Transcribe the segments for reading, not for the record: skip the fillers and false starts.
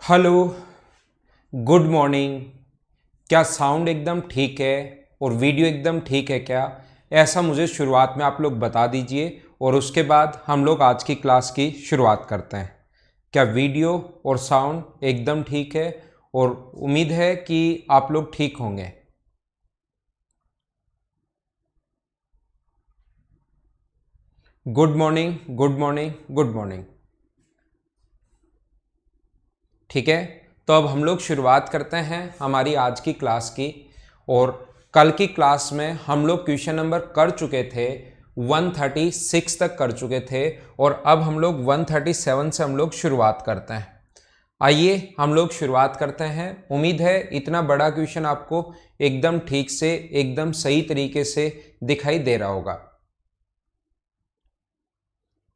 Hello, good morning. क्या sound एकदम ठीक है और वीडियो एकदम ठीक है क्या? ऐसा मुझे शुरुआत में आप लोग बता दीजिए और उसके बाद हम लोग आज की क्लास की शुरुआत करते हैं। क्या वीडियो और साउंड एकदम ठीक है? और उम्मीद है कि आप लोग ठीक होंगे। Good morning, good morning, good morning. ठीक है, तो अब हम लोग शुरुआत करते हैं हमारी आज की क्लास की। और कल की क्लास में हम लोग क्वेश्चन नंबर कर चुके थे 136 तक कर चुके थे और अब हम लोग 137 से हम लोग शुरुआत करते हैं। आइए हम लोग शुरुआत करते हैं। उम्मीद है इतना बड़ा क्वेश्चन आपको एकदम ठीक से एकदम सही तरीके से दिखाई दे रहा होगा।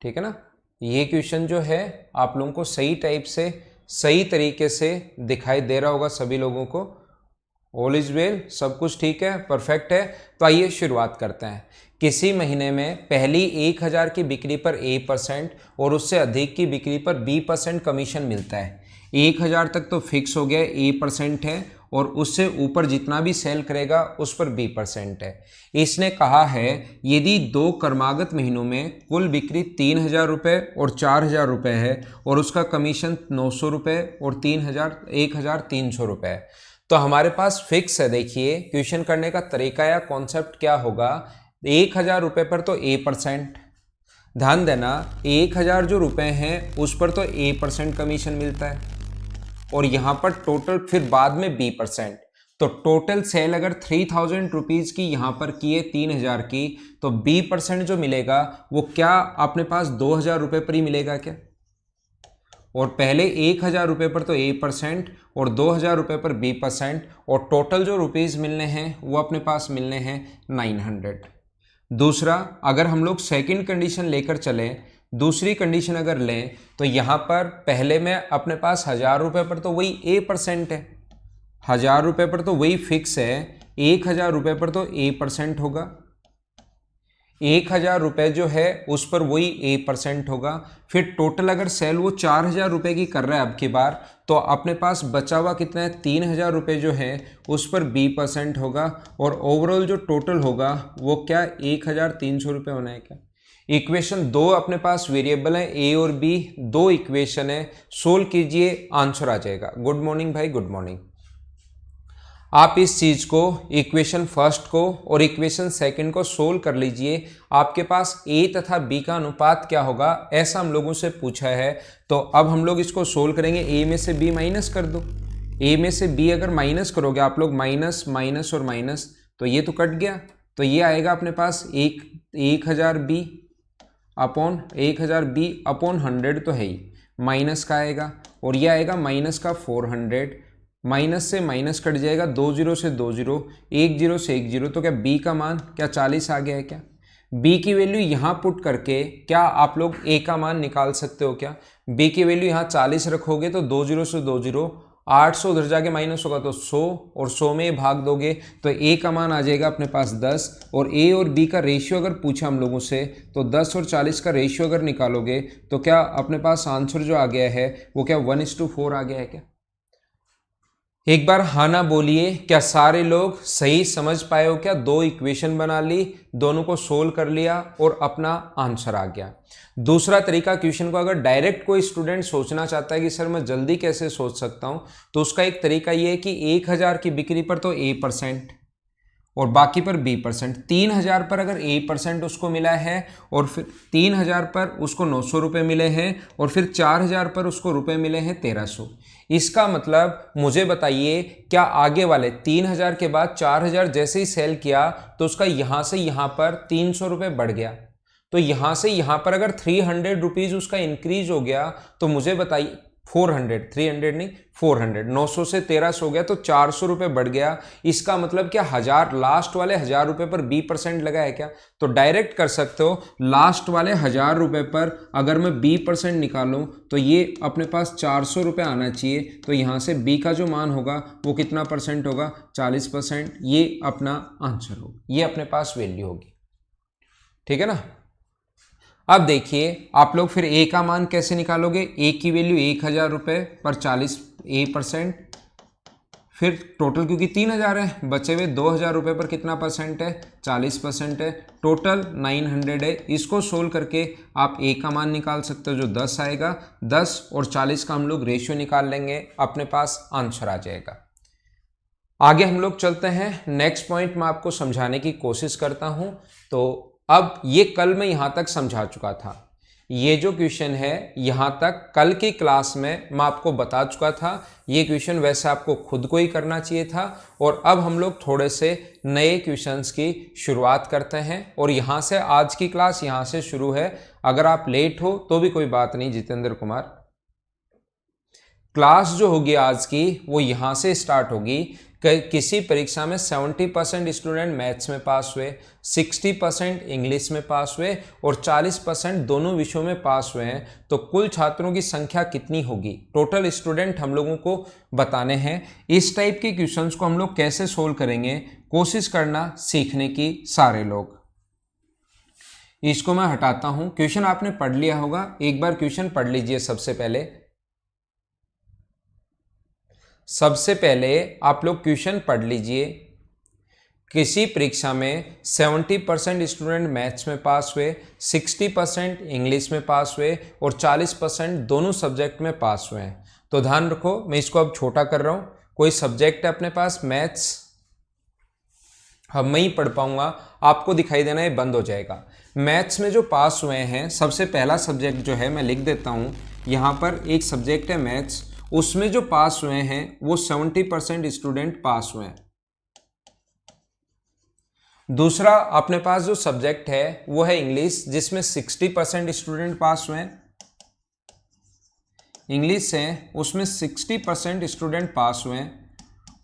ठीक है ना? ये क्वेश्चन जो है आप लोगों को सही टाइप से सही तरीके से दिखाई दे रहा होगा सभी लोगों को। ऑल इज वेल, सब कुछ ठीक है, परफेक्ट है। तो आइए शुरुआत करते हैं। किसी महीने में पहली 1000 की बिक्री पर A% और उससे अधिक की बिक्री पर B% कमीशन मिलता है। 1000 तक तो फिक्स हो गया, A% है, और उससे ऊपर जितना भी सेल करेगा उस पर B% है। इसने कहा है यदि दो क्रमागत महीनों में कुल बिक्री 3000 रुपये और 4000 रुपये है और उसका कमीशन 900 रुपये और 1300 रुपये है, तो हमारे पास फिक्स है। देखिए क्वेश्चन करने का तरीका या कॉन्सेप्ट क्या होगा। 1000 रुपये पर तो A%, ध्यान देना 1000 जो रुपए हैं उस पर तो A% कमीशन मिलता है और यहाँ पर टोटल फिर बाद में B%। तो टोटल सेल अगर 3000 रुपीज़ की यहाँ पर की है 3000 की, तो B% जो मिलेगा वो क्या अपने पास 2000 रुपये पर ही मिलेगा क्या? और पहले 1000 रुपये पर तो A% और 2000 रुपये पर B% और टोटल जो रुपीज़ मिलने हैं वो अपने पास मिलने हैं 900। दूसरा, अगर हम लोग सेकंड कंडीशन लेकर चलें, दूसरी कंडीशन अगर लें तो यहाँ पर पहले में अपने पास 1000 रुपये पर तो वही A% है, 1000 रुपये पर तो वही फिक्स है, 1000 रुपये पर तो A% होगा, 1000 रुपये जो है उस पर वही A% होगा। फिर टोटल अगर सेल वो 4000 रुपये की कर रहा है अब की बार, तो अपने पास बचा हुआ कितना है 3000 रुपये जो है उस पर B% होगा और ओवरऑल जो टोटल होगा वो क्या 1300 रुपये होना है क्या? इक्वेशन दो अपने पास वेरिएबल है A और B, दो इक्वेशन है, सोल्व कीजिए आंसर आ जाएगा। गुड मॉर्निंग भाई, गुड मॉर्निंग। आप इस चीज को इक्वेशन फर्स्ट को और इक्वेशन सेकंड को सोल्व कर लीजिए। आपके पास A तथा B का अनुपात क्या होगा ऐसा हम लोगों से पूछा है। तो अब हम लोग इसको सोल्व करेंगे। A में से B माइनस कर दो। A में से B अगर माइनस करोगे आप लोग, माइनस माइनस और माइनस, तो ये तो कट गया। तो ये आएगा अपने पास 1000 B अपॉन 1000 B अपॉन 100 तो है ही, माइनस का आएगा और ये आएगा माइनस का 400। माइनस से माइनस कट जाएगा, 2 जीरो से 2 जीरो, 1 जीरो से 1 जीरो, तो क्या B का मान क्या 40 आ गया है क्या? B की वैल्यू यहाँ पुट करके क्या आप लोग A का मान निकाल सकते हो क्या? B की वैल्यू यहाँ 40 रखोगे तो 2 जीरो से 2 जीरो, 800 उधर जाके माइनस होगा तो 100 और 100 में भाग दोगे तो A का मान आ जाएगा अपने पास 10। और A और B का रेशियो अगर पूछा हम लोगों से तो 10 और 40 का रेशियो अगर निकालोगे तो क्या अपने पास आंसर जो आ गया है वो क्या 1:4 आ गया है क्या? एक बार हाँ ना बोलिए। क्या सारे लोग सही समझ पाए हो क्या? दो इक्वेशन बना ली, दोनों को सोल्व कर लिया और अपना आंसर आ गया। दूसरा तरीका, क्वेश्चन को अगर डायरेक्ट कोई स्टूडेंट सोचना चाहता है कि सर मैं जल्दी कैसे सोच सकता हूं, तो उसका एक तरीका ये है कि 1000 की बिक्री पर तो A% और बाकी पर B%। 3000 पर अगर A% उसको मिला है और फिर 3000 पर उसको 900 रुपये मिले हैं और फिर 4000 पर उसको रुपए मिले हैं 1300। इसका मतलब मुझे बताइए क्या आगे वाले 3000 के बाद 4000 जैसे ही सेल किया तो उसका यहाँ से यहाँ पर 300 रुपये बढ़ गया। तो यहाँ से यहाँ पर अगर 300 रुपीज़ उसका इंक्रीज हो गया तो मुझे बताइए 400, 300 नहीं 400, 900 से 1300 हो गया तो 400 रुपये बढ़ गया। इसका मतलब क्या 1000 लास्ट वाले 1000 रुपये पर B% लगा है क्या? तो डायरेक्ट कर सकते हो, लास्ट वाले 1000 रुपये पर अगर मैं B% निकालूं तो ये अपने पास 400 रुपये आना चाहिए। तो यहाँ से B का जो मान होगा वो कितना परसेंट होगा? 40%। ये अपना आंसर होगा, ये अपने पास वैल्यू होगी। ठीक है ना? अब देखिए आप लोग फिर A का मान कैसे निकालोगे। A की वैल्यू 1000 रुपये पर 40 A%, फिर टोटल क्योंकि 3000 है, बचे हुए 2000 रुपये पर कितना परसेंट है, 40% है, टोटल 900 है। इसको सोल्व करके आप A का मान निकाल सकते हो जो 10 आएगा। 10 और 40 का हम लोग रेशियो निकाल लेंगे, अपने पास आंसर आ जाएगा। आगे हम लोग चलते हैं, नेक्स्ट पॉइंट मैं आपको समझाने की कोशिश करता हूं। तो अब ये कल मैं यहां तक समझा चुका था, ये जो क्वेश्चन है यहां तक कल की क्लास में मैं आपको बता चुका था। ये क्वेश्चन वैसे आपको खुद को ही करना चाहिए था। और अब हम लोग थोड़े से नए क्वेश्चंस की शुरुआत करते हैं और यहां से आज की क्लास यहां से शुरू है। अगर आप लेट हो तो भी कोई बात नहीं जितेंद्र कुमार, क्लास जो होगी आज की वो यहां से स्टार्ट होगी। किसी परीक्षा में 70% स्टूडेंट मैथ्स में पास हुए, 60% इंग्लिश में पास हुए और 40% दोनों विषयों में पास हुए हैं, तो कुल छात्रों की संख्या कितनी होगी, टोटल स्टूडेंट हम लोगों को बताने हैं। इस टाइप के क्वेश्चंस को हम लोग कैसे सोल्व करेंगे, कोशिश करना सीखने की सारे लोग। इसको मैं हटाता हूं, क्वेश्चन आपने पढ़ लिया होगा, एक बार क्वेश्चन पढ़ लीजिए। सबसे पहले आप लोग क्वेश्चन पढ़ लीजिए। किसी परीक्षा में 70% स्टूडेंट मैथ्स में पास हुए, 60% इंग्लिश में पास हुए और 40% दोनों सब्जेक्ट में पास हुए हैं। तो ध्यान रखो, मैं इसको अब छोटा कर रहा हूं। कोई सब्जेक्ट है अपने पास मैथ्स, हम मैं ही पढ़ पाऊंगा, आपको दिखाई देना ये बंद हो जाएगा। मैथ्स में जो पास हुए हैं, सबसे पहला सब्जेक्ट जो है मैं लिख देता हूं, यहां पर एक सब्जेक्ट है मैथ्स, उसमें जो पास हुए हैं वो 70% स्टूडेंट पास हुए हैं। दूसरा अपने पास जो सब्जेक्ट है वो है इंग्लिश, जिसमें 60% स्टूडेंट पास हुए हैं। इंग्लिश है उसमें 60% स्टूडेंट पास हुए हैं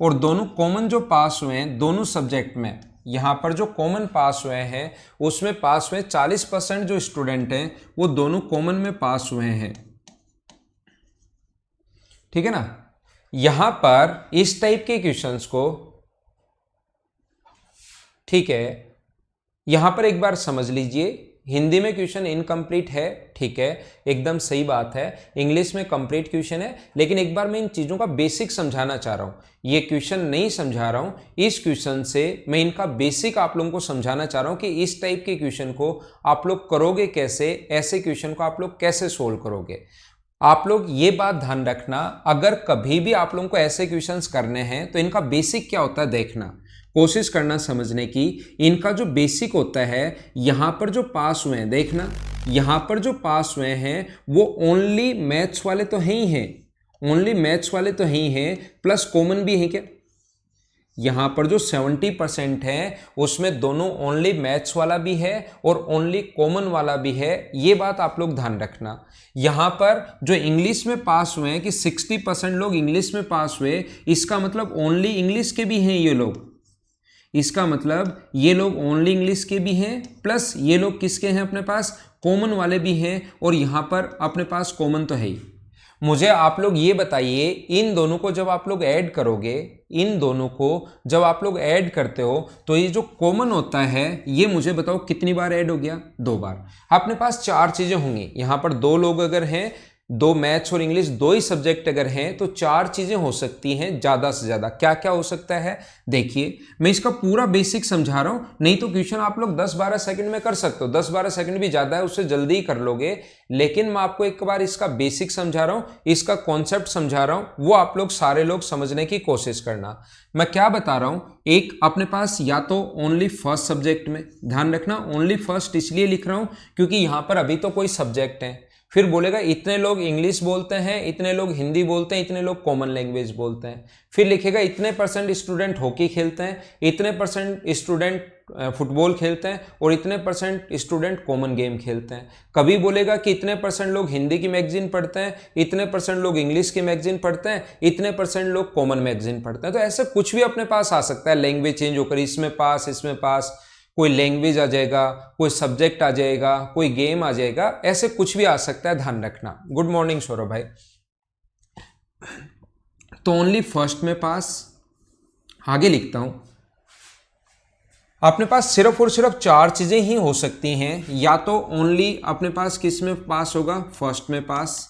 और दोनों कॉमन जो पास हुए हैं दोनों सब्जेक्ट में, यहां पर जो कॉमन पास हुए हैं उसमें पास हुए 40% जो स्टूडेंट हैं वो दोनों कॉमन में पास हुए हैं। ठीक है ना। यहां पर इस टाइप के क्वेश्चंस को, ठीक है, यहां पर एक बार समझ लीजिए। हिंदी में क्वेश्चन इनकम्प्लीट है, ठीक है, एकदम सही बात है। इंग्लिश में कंप्लीट क्वेश्चन है, लेकिन एक बार मैं इन चीजों का बेसिक समझाना चाह रहा हूं। ये क्वेश्चन नहीं समझा रहा हूं, इस क्वेश्चन से मैं इनका बेसिक आप लोगों को समझाना चाह रहा हूं कि इस टाइप के क्वेश्चन को आप लोग करोगे कैसे, ऐसे क्वेश्चन को आप लोग कैसे सोल्व करोगे। आप लोग ये बात ध्यान रखना, अगर कभी भी आप लोगों को ऐसे क्वेश्चंस करने हैं तो इनका बेसिक क्या होता है देखना, कोशिश करना समझने की। इनका जो बेसिक होता है, यहां पर जो पास हुए हैं देखना, यहां पर जो पास हुए हैं वो ओनली मैथ्स वाले तो हैं ही हैं, ओनली मैथ्स वाले तो हैं ही हैं, प्लस कॉमन भी है क्या। यहां पर जो 70% है उसमें दोनों ओनली मैथ्स वाला भी है और ओनली कॉमन वाला भी है, ये बात आप लोग ध्यान रखना। यहां पर जो इंग्लिश में पास हुए हैं कि 60% लोग इंग्लिश में पास हुए, इसका मतलब ओनली इंग्लिश के भी हैं ये लोग, इसका मतलब ये लोग ओनली इंग्लिश के भी हैं, प्लस ये लोग किसके हैं अपने पास, कॉमन वाले भी हैं, और यहां पर अपने पास कॉमन तो है ही। मुझे आप लोग ये बताइए, इन दोनों को जब आप लोग ऐड करोगे, इन दोनों को जब आप लोग ऐड करते हो तो ये जो कॉमन होता है ये मुझे बताओ कितनी बार ऐड हो गया, 2 बार। अपने पास 4 चीजें होंगी, यहां पर 2 लोग अगर हैं, 2 मैथ्स और इंग्लिश 2 ही सब्जेक्ट अगर हैं तो 4 चीजें हो सकती हैं ज्यादा से ज्यादा। क्या क्या हो सकता है देखिए, मैं इसका पूरा बेसिक समझा रहा हूं, नहीं तो क्वेश्चन आप लोग 10-12 सेकंड में कर सकते हो, 10-12 सेकंड भी ज्यादा है, उससे जल्दी ही कर लोगे। लेकिन मैं आपको एक बार इसका बेसिक समझा रहा हूं, इसका कॉन्सेप्ट समझा रहा हूं, वो आप लोग सारे लोग समझने की कोशिश करना। मैं क्या बता रहा हूं, एक अपने पास या तो ओनली फर्स्ट सब्जेक्ट में, ध्यान रखना ओनली फर्स्ट इसलिए लिख रहा हूं क्योंकि यहां पर अभी तो कोई सब्जेक्ट है, फिर बोलेगा इतने लोग इंग्लिश बोलते हैं, इतने लोग हिंदी बोलते हैं, इतने लोग कॉमन लैंग्वेज बोलते हैं, फिर लिखेगा इतने परसेंट स्टूडेंट हॉकी खेलते हैं, इतने परसेंट स्टूडेंट फुटबॉल खेलते हैं और इतने परसेंट स्टूडेंट कॉमन गेम खेलते हैं। कभी बोलेगा कि इतने परसेंट लोग हिंदी की मैगजीन पढ़ते हैं, इतने परसेंट लोग इंग्लिश की मैगजीन पढ़ते हैं, इतने परसेंट लोग कॉमन मैगजीन पढ़ते हैं। तो ऐसा कुछ भी अपने पास आ सकता है, लैंग्वेज चेंज होकर इसमें पास, इसमें पास, कोई लैंग्वेज आ जाएगा, कोई सब्जेक्ट आ जाएगा, कोई गेम आ जाएगा, ऐसे कुछ भी आ सकता है, ध्यान रखना। गुड मॉर्निंग सौरभ भाई। तो ओनली फर्स्ट में पास, आगे लिखता हूं, अपने पास सिर्फ और सिर्फ 4 चीजें ही हो सकती हैं, या तो ओनली अपने पास किस में पास होगा, फर्स्ट में पास,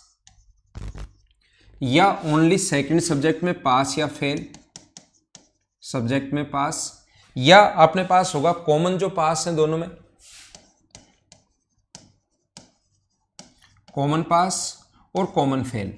या ओनली सेकंड सब्जेक्ट में पास या फेल, सब्जेक्ट में पास, या अपने पास होगा कॉमन जो पास है दोनों में, कॉमन पास और कॉमन फेल।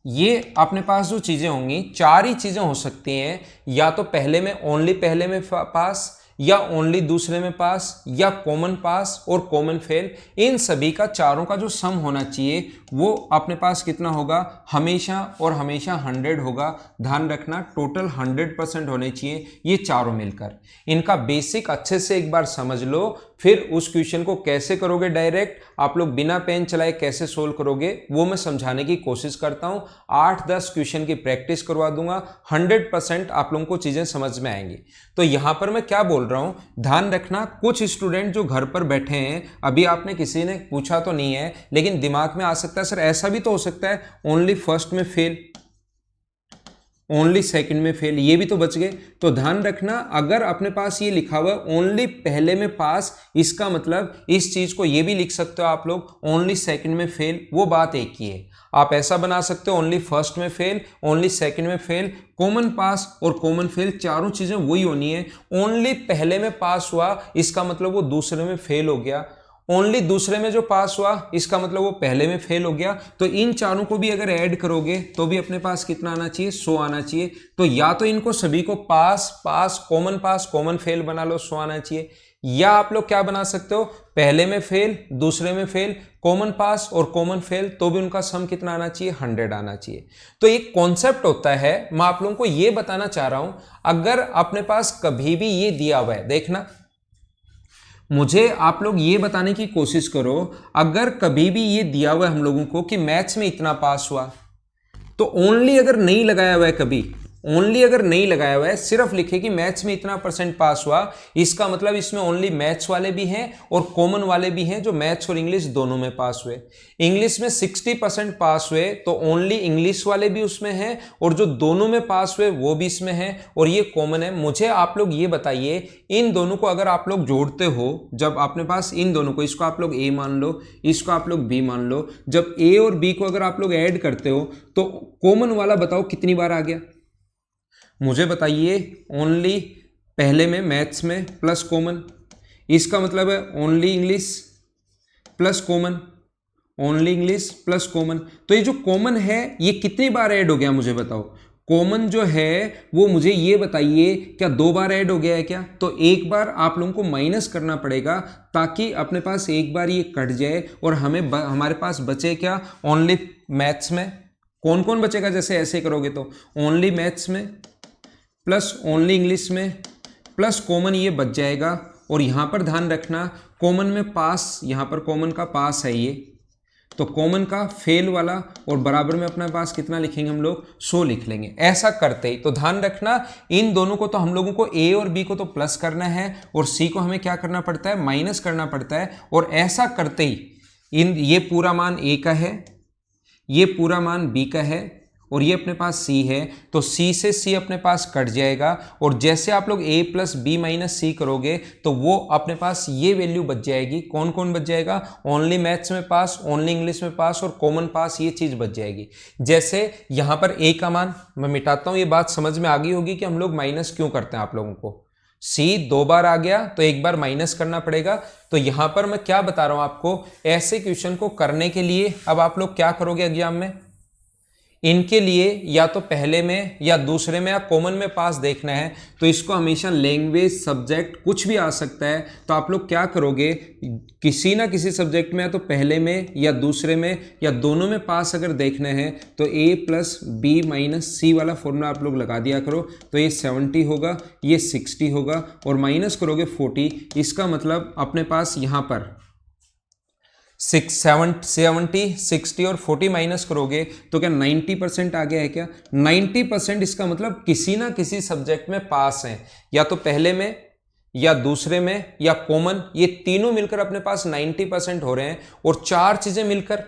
ये अपने पास जो चीजें होंगी, चार ही चीजें हो सकती हैं, या तो पहले में ओनली पहले में पास, या ओनली दूसरे में पास, या कॉमन पास और कॉमन फेल। इन सभी का चारों का जो सम होना चाहिए वो अपने पास कितना होगा, हमेशा और हमेशा 100 होगा। ध्यान रखना टोटल 100% होने चाहिए ये चारों मिलकर। इनका बेसिक अच्छे से एक बार समझ लो, फिर उस क्वेश्चन को कैसे करोगे डायरेक्ट, आप लोग बिना पेन चलाए कैसे सोल्व करोगे वो मैं समझाने की कोशिश करता हूं। 8-10 क्वेश्चन की प्रैक्टिस करवा दूंगा, 100% आप लोगों को चीजें समझ में आएंगी। तो यहां पर मैं क्या बोल रहा हूं, ध्यान रखना, कुछ स्टूडेंट जो घर पर बैठे हैं, अभी आपने किसी ने पूछा तो नहीं है, लेकिन दिमाग में आ सकता है सर ऐसा भी तो हो सकता है ओनली फर्स्ट में फेल, ओनली सेकंड में फेल, ये भी तो बच गए। तो ध्यान रखना, अगर अपने पास ये लिखा हुआ है ओनली पहले में पास, इसका मतलब इस चीज को ये भी लिख सकते हो आप लोग ओनली सेकंड में फेल, वो बात एक ही है। आप ऐसा बना सकते हो ओनली फर्स्ट में फेल, ओनली सेकंड में फेल, कॉमन पास और कॉमन फेल, चारों चीजें वही होनी है। ओनली पहले में पास हुआ इसका मतलब वो दूसरे में फेल हो गया, ओनली दूसरे में जो पास हुआ इसका मतलब वो पहले में फेल हो गया। तो इन चारों को भी अगर ऐड करोगे तो भी अपने पास कितना आना चाहिए, 100 आना चाहिए। तो या तो इनको सभी को पास पास कॉमन फेल बना लो, 100 आना चाहिए, या आप लोग क्या बना सकते हो, पहले में फेल दूसरे में फेल, कॉमन पास और कॉमन फेल, तो भी उनका सम कितना आना चाहिए, 100 आना चाहिए। तो एक कॉन्सेप्ट होता है, मैं आप लोगों को यह बताना चाह रहा हूं, अगर अपने पास कभी भी ये दिया हुआ है, देखना मुझे आप लोग ये बताने की कोशिश करो, अगर कभी भी ये दिया हुआ है हम लोगों को कि मैथ्स में इतना पास हुआ, तो ओनली अगर नहीं लगाया हुआ है, कभी ओनली अगर नहीं लगाया हुआ है, सिर्फ लिखे कि मैथ्स में इतना परसेंट पास हुआ, इसका मतलब इसमें ओनली मैथ्स वाले भी हैं और कॉमन वाले भी हैं जो मैथ्स और इंग्लिश दोनों में पास हुए। इंग्लिश में 60% पास हुए तो ओनली इंग्लिश वाले भी उसमें हैं और जो दोनों में पास हुए वो भी इसमें हैं और ये कॉमन है। मुझे आप लोग ये बताइए, इन दोनों को अगर आप लोग जोड़ते हो, जब अपने पास इन दोनों को, इसको आप लोग ए मान लो, इसको आप लोग बी मान लो, जब ए और बी को अगर आप लोग ऐड करते हो तो कॉमन वाला बताओ कितनी बार आ गया, मुझे बताइए। ओनली पहले में मैथ्स में प्लस कॉमन, इसका मतलब है only English plus common, only English plus common. तो ये जो कॉमन है ये कितनी बार ऐड हो गया मुझे बताओ, कॉमन जो है वो मुझे ये बताइए, क्या 2 बार ऐड हो गया है क्या? तो एक बार आप लोगों को माइनस करना पड़ेगा ताकि अपने पास एक बार ये कट जाए और हमारे पास बचे क्या, ओनली मैथ्स में। कौन कौन बचेगा, जैसे ऐसे करोगे तो ओनली मैथ्स में प्लस ओनली इंग्लिश में प्लस कॉमन, ये बच जाएगा। और यहां पर ध्यान रखना कॉमन में पास, यहां पर कॉमन का पास है ये, तो कॉमन का फेल वाला और बराबर में अपने पास कितना लिखेंगे हम लोग, 100 लिख लेंगे। ऐसा करते ही तो ध्यान रखना इन दोनों को तो हम लोगों को ए और बी को तो प्लस करना है और सी को हमें क्या करना पड़ता है, माइनस करना पड़ता है। और ऐसा करते ही ये पूरा मान ए का है, ये पूरा मान बी का है और ये अपने पास सी है, तो सी से सी अपने पास कट जाएगा। और जैसे आप लोग a प्लस बी माइनस सी करोगे तो वो अपने पास ये वैल्यू बच जाएगी। कौन कौन बच जाएगा, ओनली मैथ्स में पास, ओनली इंग्लिश में पास और कॉमन पास, ये चीज बच जाएगी। जैसे यहां पर a का मान मैं मिटाता हूं, ये बात समझ में आ गई होगी कि हम लोग माइनस क्यों करते हैं। आप लोगों को c 2 बार आ गया तो एक बार माइनस करना पड़ेगा। तो यहां पर मैं क्या बता रहा हूं आपको, ऐसे क्वेश्चन को करने के लिए अब आप लोग क्या करोगे एग्जाम में, इनके लिए या तो पहले में या दूसरे में या कॉमन में पास देखना है, तो इसको हमेशा लैंग्वेज सब्जेक्ट कुछ भी आ सकता है। तो आप लोग क्या करोगे, किसी ना किसी सब्जेक्ट में या तो पहले में या दूसरे में या दोनों में पास अगर देखना है तो a प्लस बी माइनस सी वाला फॉर्मूला आप लोग लगा दिया करो। तो ये 70 होगा, ये 60 होगा और माइनस करोगे 40। इसका मतलब अपने पास यहाँ पर 70, 60 और 40 माइनस करोगे तो क्या 90% आ गया है क्या? 90% इसका मतलब किसी ना किसी सब्जेक्ट में पास हैं, या तो पहले में या दूसरे में या कॉमन, ये तीनों मिलकर अपने पास 90% हो रहे हैं। और चार चीजें मिलकर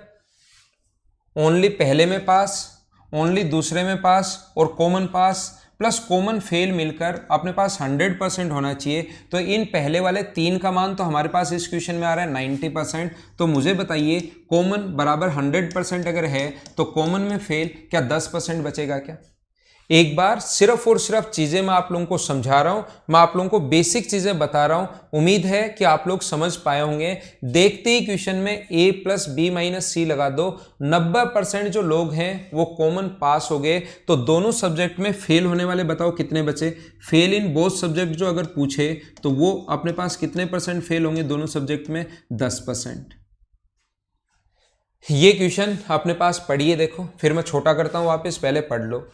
ओनली पहले में पास, ओनली दूसरे में पास और कॉमन पास प्लस कॉमन फेल मिलकर अपने पास 100% होना चाहिए। तो इन पहले वाले 3 का मान तो हमारे पास इस क्वेश्चन में आ रहा है 90%। तो मुझे बताइए कॉमन बराबर 100% अगर है तो कॉमन में फेल क्या 10% बचेगा क्या? एक बार सिर्फ और सिर्फ चीजें मैं आप लोगों को समझा रहा हूं, मैं आप लोगों को बेसिक चीजें बता रहा हूं। उम्मीद है कि आप लोग समझ पाए होंगे। देखते ही क्वेश्चन में a प्लस बी माइनस सी लगा दो। 90% जो लोग हैं वो कॉमन पास हो गए। तो दोनों सब्जेक्ट में फेल होने वाले बताओ कितने बचे? फेल इन बोथ सब्जेक्ट जो अगर पूछे तो वो अपने पास कितने परसेंट फेल होंगे दोनों सब्जेक्ट में? 10%। ये क्वेश्चन अपने पास पढ़िए, देखो फिर मैं छोटा करता हूं वापस, पहले पढ़ लो।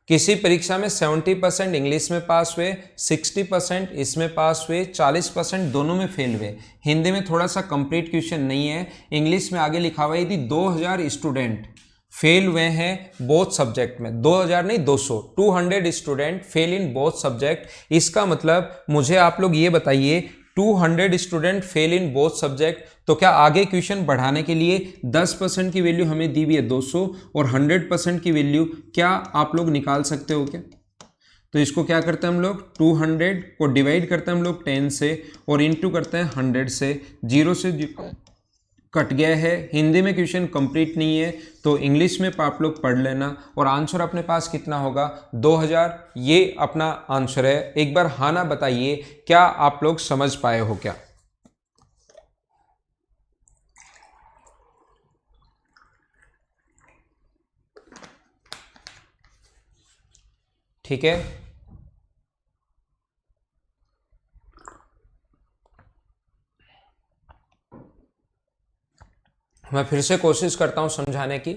किसी परीक्षा में 70% इंग्लिश में पास हुए, 60% इसमें पास हुए, 40% दोनों में फेल हुए। हिंदी में थोड़ा सा कंप्लीट क्वेश्चन नहीं है। इंग्लिश में आगे लिखा हुआ है यदि 2000 स्टूडेंट फेल हुए हैं बोथ सब्जेक्ट में, 2000 नहीं 200, 200 student fail in both subject. इसका मतलब मुझे आप लोग ये बताइए 200 student fail in both subject, तो क्या आगे क्वेश्चन बढ़ाने के लिए 10% की वैल्यू हमें दी हुई है 200 और 100% की वैल्यू क्या आप लोग निकाल सकते हो क्या? तो इसको क्या करते हैं हम लोग, 200 को डिवाइड करते हैं हम लोग 10 से और इनटू करते हैं 100 से। 0 से कट गया है। हिंदी में क्वेश्चन कंप्लीट नहीं है तो इंग्लिश में आप लोग पढ़ लेना और आंसर अपने पास कितना होगा 2000। ये अपना आंसर है। एक बार हाँ ना बताइए क्या आप लोग समझ पाए हो क्या? ठीक है, मैं फिर से कोशिश करता हूं समझाने की।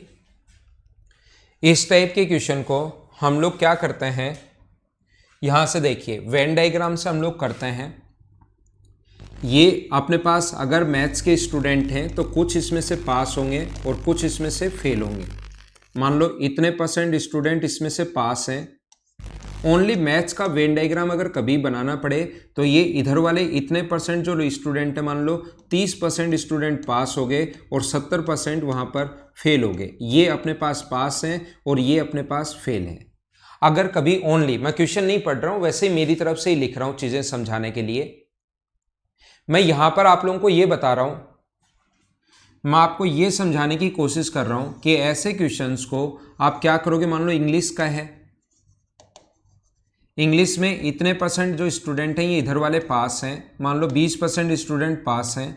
इस टाइप के क्वेश्चन को हम लोग क्या करते हैं, यहां से देखिए वेन डायग्राम से हम लोग करते हैं। ये अपने पास अगर मैथ्स के स्टूडेंट हैं तो कुछ इसमें से पास होंगे और कुछ इसमें से फेल होंगे। मान लो इतने परसेंट स्टूडेंट इसमें से पास हैं। ओनली मैथ्स का वेन डायग्राम अगर कभी बनाना पड़े तो ये इधर वाले इतने परसेंट जो स्टूडेंट है, मान लो 30% स्टूडेंट पास हो गए और 70% वहाँ पर फेल हो गए। ये अपने पास पास हैं और ये अपने पास फेल हैं। अगर कभी ओनली, मैं क्वेश्चन नहीं पढ़ रहा हूँ, वैसे ही मेरी तरफ से ही लिख रहा हूँ चीज़ें समझाने के लिए। मैं यहाँ पर आप लोगों को ये बता रहा हूँ, मैं आपको ये समझाने की कोशिश कर रहा हूँ कि ऐसे क्वेश्चंस को आप क्या करोगे। मान लो इंग्लिश का है, इंग्लिश में इतने परसेंट जो स्टूडेंट हैं ये इधर वाले पास हैं। मान लो 20% स्टूडेंट पास हैं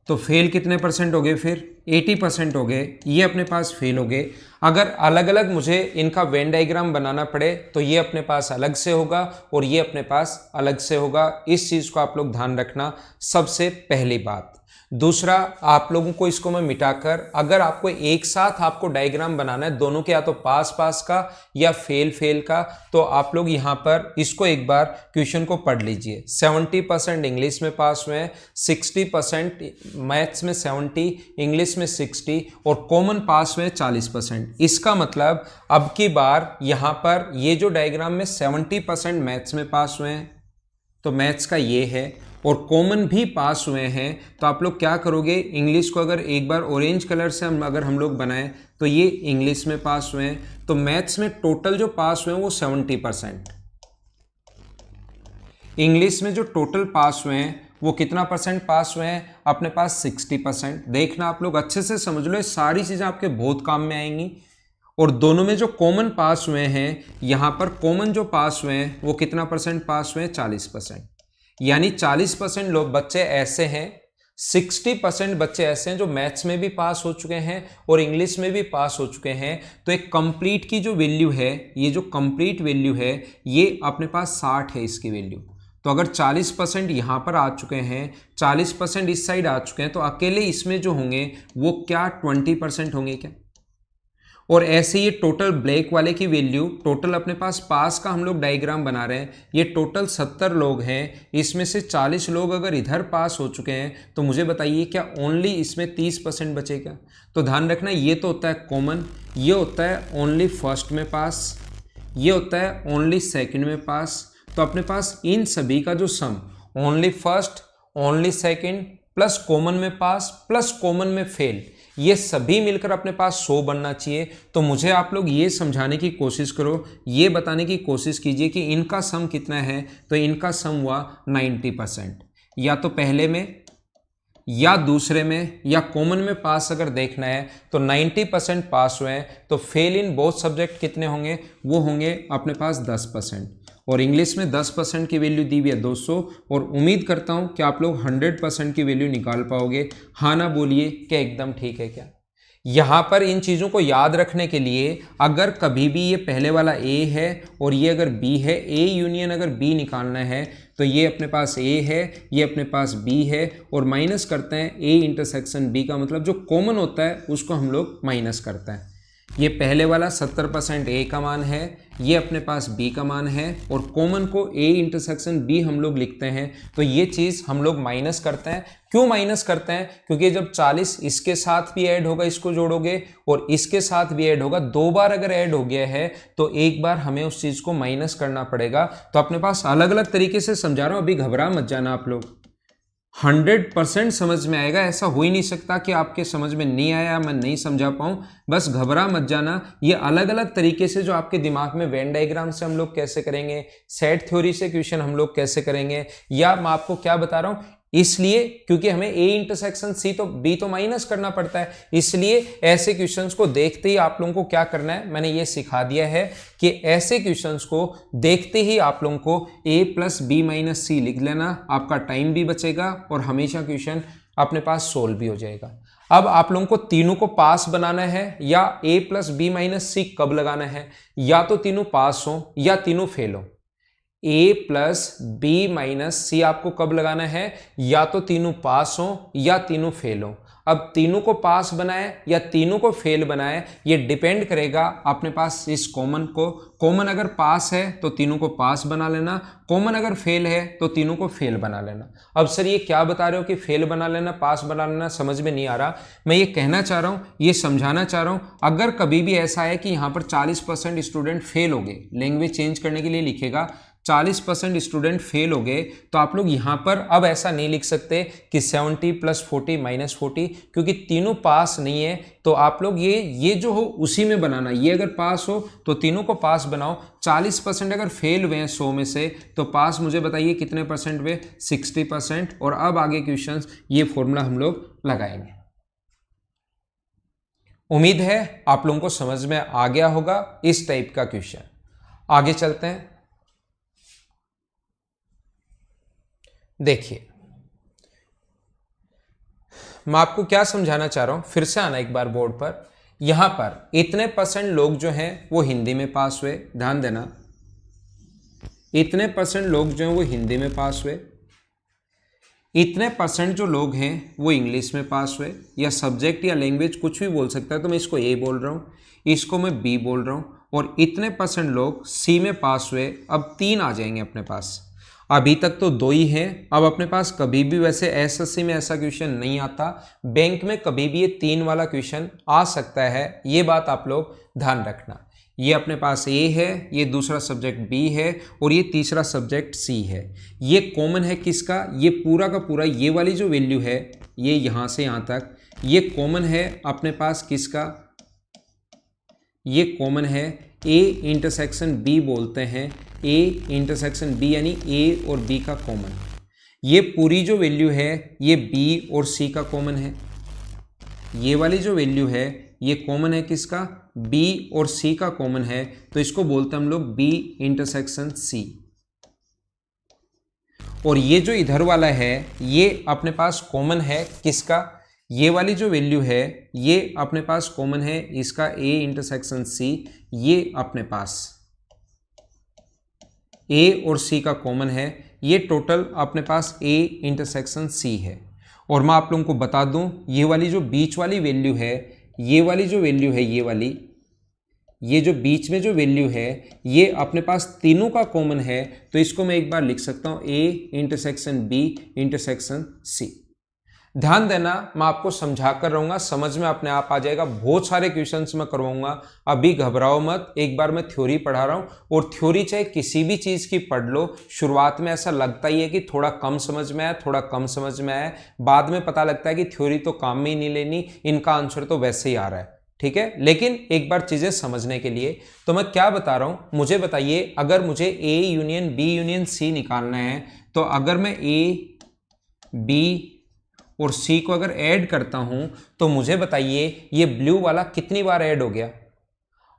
तो फेल कितने परसेंट हो गए? फिर 80% हो गए। ये अपने पास फेल हो गए। अगर अलग अलग मुझे इनका वेन डायग्राम बनाना पड़े तो ये अपने पास अलग से होगा और ये अपने पास अलग से होगा। इस चीज़ को आप लोग ध्यान रखना, सबसे पहली बात। दूसरा, आप लोगों को इसको मैं मिटाकर, अगर आपको एक साथ आपको डायग्राम बनाना है दोनों के, या तो पास पास का या फेल फेल का, तो आप लोग यहाँ पर इसको एक बार क्वेश्चन को पढ़ लीजिए। 70% इंग्लिश में पास हुए हैं, 60% मैथ्स में 70, इंग्लिश में 60 और कॉमन पास हुए 40%। इसका मतलब अब की बार यहाँ पर ये जो डायग्राम में 70% मैथ्स में पास हुए हैं तो मैथ्स का ये है, और कॉमन भी पास हुए हैं तो आप लोग क्या करोगे, इंग्लिश को अगर एक बार ऑरेंज कलर से अगर हम लोग बनाएं तो ये इंग्लिश में पास हुए हैं। तो मैथ्स में टोटल जो पास हुए हैं वो 70%। इंग्लिश में जो टोटल पास हुए हैं वो कितना परसेंट पास हुए हैं? अपने पास 60%। देखना आप लोग अच्छे से समझ लो, ये सारी चीज़ें आपके बहुत काम में आएंगी। और दोनों में जो कॉमन पास हुए हैं, यहाँ पर कॉमन जो पास हुए हैं वो कितना परसेंट पास हुए हैं? 40%। यानी 40% लोग बच्चे ऐसे हैं, 60% बच्चे ऐसे हैं जो मैथ्स में भी पास हो चुके हैं और इंग्लिश में भी पास हो चुके हैं। तो एक कंप्लीट की जो वैल्यू है, ये जो कंप्लीट वैल्यू है ये अपने पास 60 है इसकी वैल्यू। तो अगर 40% यहाँ पर आ चुके हैं, 40% इस साइड आ चुके हैं, तो अकेले इसमें जो होंगे वो क्या 20% होंगे क्या? और ऐसे ये टोटल ब्लैक वाले की वैल्यू, टोटल अपने पास का हम लोग डायग्राम बना रहे हैं, ये टोटल 70 लोग हैं, इसमें से 40 लोग अगर इधर पास हो चुके हैं तो मुझे बताइए क्या ओनली इसमें 30% बचेगा? तो ध्यान रखना, ये तो होता है कॉमन, ये होता है ओनली फर्स्ट में पास, ये होता है ओनली सेकंड में पास। तो अपने पास इन सभी का जो sum, only first, only second plus common में पास प्लस कॉमन में फेल, ये सभी मिलकर अपने पास 100 बनना चाहिए। तो मुझे आप लोग ये समझाने की कोशिश करो, ये बताने की कोशिश कीजिए कि इनका सम कितना है। तो इनका सम हुआ 90%। या तो पहले में या दूसरे में या कॉमन में पास अगर देखना है तो 90% पास हुए हैं। तो फेल इन बोथ सब्जेक्ट कितने होंगे, वो होंगे अपने पास 10%। और इंग्लिश में 10% की वैल्यू दी हुई है 200। और उम्मीद करता हूं कि आप लोग 100% की वैल्यू निकाल पाओगे। हाँ ना बोलिए क्या एकदम ठीक है क्या। यहाँ पर इन चीज़ों को याद रखने के लिए अगर कभी भी ये पहले वाला ए है और ये अगर बी है, ए यूनियन अगर बी निकालना है तो ये अपने पास ए है, ये अपने पास बी है, और माइनस करते हैं ए इंटरसेक्शन बी का मतलब जो कॉमन होता है उसको हम लोग माइनस करते हैं। ये पहले वाला 70% ए का मान है, ये अपने पास बी का मान है, और कॉमन को ए इंटरसेक्शन बी हम लोग लिखते हैं। तो ये चीज़ हम लोग माइनस करते हैं। क्यों माइनस करते हैं, क्योंकि जब 40 इसके साथ भी ऐड होगा, इसको जोड़ोगे, और इसके साथ भी ऐड होगा, 2 बार अगर ऐड हो गया है तो एक बार हमें उस चीज़ को माइनस करना पड़ेगा। तो अपने पास अलग अलग तरीके से समझा रहा हूँ, अभी घबरा मत जाना आप लोग। 100% समझ में आएगा, ऐसा हो ही नहीं सकता कि आपके समझ में नहीं आया, मैं नहीं समझा पाऊँ। बस घबरा मत जाना। ये अलग अलग तरीके से जो आपके दिमाग में वेन डायग्राम से हम लोग कैसे करेंगे, सेट थ्योरी से क्वेश्चन हम लोग कैसे करेंगे, या मैं आपको क्या बता रहा हूँ, इसलिए क्योंकि हमें ए इंटरसेक्शन सी तो बी तो माइनस करना पड़ता है, इसलिए ऐसे क्वेश्चंस को देखते ही आप लोगों को क्या करना है, मैंने ये सिखा दिया है कि ऐसे क्वेश्चंस को देखते ही आप लोगों को a प्लस बी माइनस सी लिख लेना। आपका टाइम भी बचेगा और हमेशा क्वेश्चन अपने पास सोल्व भी हो जाएगा। अब आप लोगों को तीनों को पास बनाना है, या a प्लस बी माइनस सी कब लगाना है, या तो तीनों पास हो या तीनों फेल हो। a प्लस बी माइनस सी आपको कब लगाना है, या तो तीनों पास हो या तीनों फेल हो। अब तीनों को पास बनाए या तीनों को फेल बनाए, ये डिपेंड करेगा अपने पास इस कॉमन को। कॉमन अगर पास है तो तीनों को पास बना लेना, कॉमन अगर फेल है तो तीनों को फेल बना लेना। अब सर ये क्या बता रहे हो कि फेल बना लेना, पास बना लेना, समझ में नहीं आ रहा। मैं ये कहना चाह रहा हूँ, ये समझाना चाह रहा हूँ, अगर कभी भी ऐसा है कि यहाँ पर 40% स्टूडेंट फेल हो गए, लैंग्वेज चेंज करने के लिए लिखेगा 40% स्टूडेंट फेल हो गए, तो आप लोग यहाँ पर अब ऐसा नहीं लिख सकते कि 70 प्लस 40 माइनस 40, क्योंकि तीनों पास नहीं है। तो आप लोग ये जो हो उसी में बनाना। ये अगर पास हो तो तीनों को पास बनाओ। 40% अगर फेल हुए हैं 100 में से, तो पास मुझे बताइए कितने परसेंट हुए, 60%। और अब आगे क्वेश्चंस ये फॉर्मूला हम लोग लगाएंगे। उम्मीद है आप लोगों को समझ में आ गया होगा इस टाइप का क्वेश्चन। आगे चलते हैं। देखिए मैं आपको क्या समझाना चाह रहा हूं, फिर से आना एक बार बोर्ड पर। यहां पर इतने परसेंट लोग जो हैं वो हिंदी में पास हुए, ध्यान देना, इतने परसेंट लोग जो हैं वो हिंदी में पास हुए, इतने परसेंट जो लोग हैं वो इंग्लिश में पास हुए, या सब्जेक्ट या लैंग्वेज कुछ भी बोल सकता है। तो मैं इसको ए बोल रहा हूँ, इसको मैं बी बोल रहा हूँ, और इतने परसेंट लोग सी में पास हुए। अब 3 आ जाएंगे अपने पास, अभी तक तो 2 ही हैं। अब अपने पास कभी भी वैसे एसएससी में ऐसा क्वेश्चन नहीं आता, बैंक में कभी भी ये 3 वाला क्वेश्चन आ सकता है, ये बात आप लोग ध्यान रखना। ये अपने पास ए है, ये दूसरा सब्जेक्ट बी है, और ये तीसरा सब्जेक्ट सी है। ये कॉमन है किसका, ये पूरा का पूरा, ये वाली जो वैल्यू है ये यहाँ से यहाँ तक, ये कॉमन है अपने पास किसका, ये कॉमन है ए इंटरसेक्शन बी बोलते हैं, ए इंटरसेक्शन बी यानी ए और बी का कॉमन। ये पूरी जो वैल्यू है ये बी और सी का कॉमन है। ये वाली जो वैल्यू है ये कॉमन है किसका, बी और सी का कॉमन है, तो इसको बोलते हैं हम लोग बी इंटरसेक्शन सी। और ये जो इधर वाला है ये अपने पास कॉमन है किसका, ये वाली जो वैल्यू है ये अपने पास कॉमन है इसका ए इंटरसेक्शन सी। ये अपने पास ए और सी का कॉमन है, ये टोटल अपने पास ए इंटरसेक्शन सी है। और मैं आप लोगों को बता दूं, ये वाली जो बीच वाली वैल्यू है, ये वाली जो वैल्यू है, ये वाली, ये जो बीच में जो वैल्यू है ये अपने पास तीनों का कॉमन है। तो इसको मैं एक बार लिख सकता हूं A intersection B intersection C. ध्यान देना, मैं आपको समझा कर रहूंगा, समझ में अपने आप आ जाएगा। बहुत सारे क्वेश्चंस मैं करवाऊंगा, अभी घबराओ मत। एक बार मैं थ्योरी पढ़ा रहा हूं, और थ्योरी चाहे किसी भी चीज की पढ़ लो, शुरुआत में ऐसा लगता ही है कि थोड़ा कम समझ में आया, थोड़ा कम समझ में आया, बाद में पता लगता है कि थ्योरी तो काम में ही नहीं लेनी, इनका आंसर तो वैसे ही आ रहा है, ठीक है। लेकिन एक बार चीजें समझने के लिए तो मैं क्या बता रहा हूं, मुझे बताइए, अगर मुझे A union B union C निकालना है, तो अगर मैं ए बी और सी को अगर ऐड करता हूं, तो मुझे बताइए ये ब्लू वाला कितनी बार ऐड हो गया।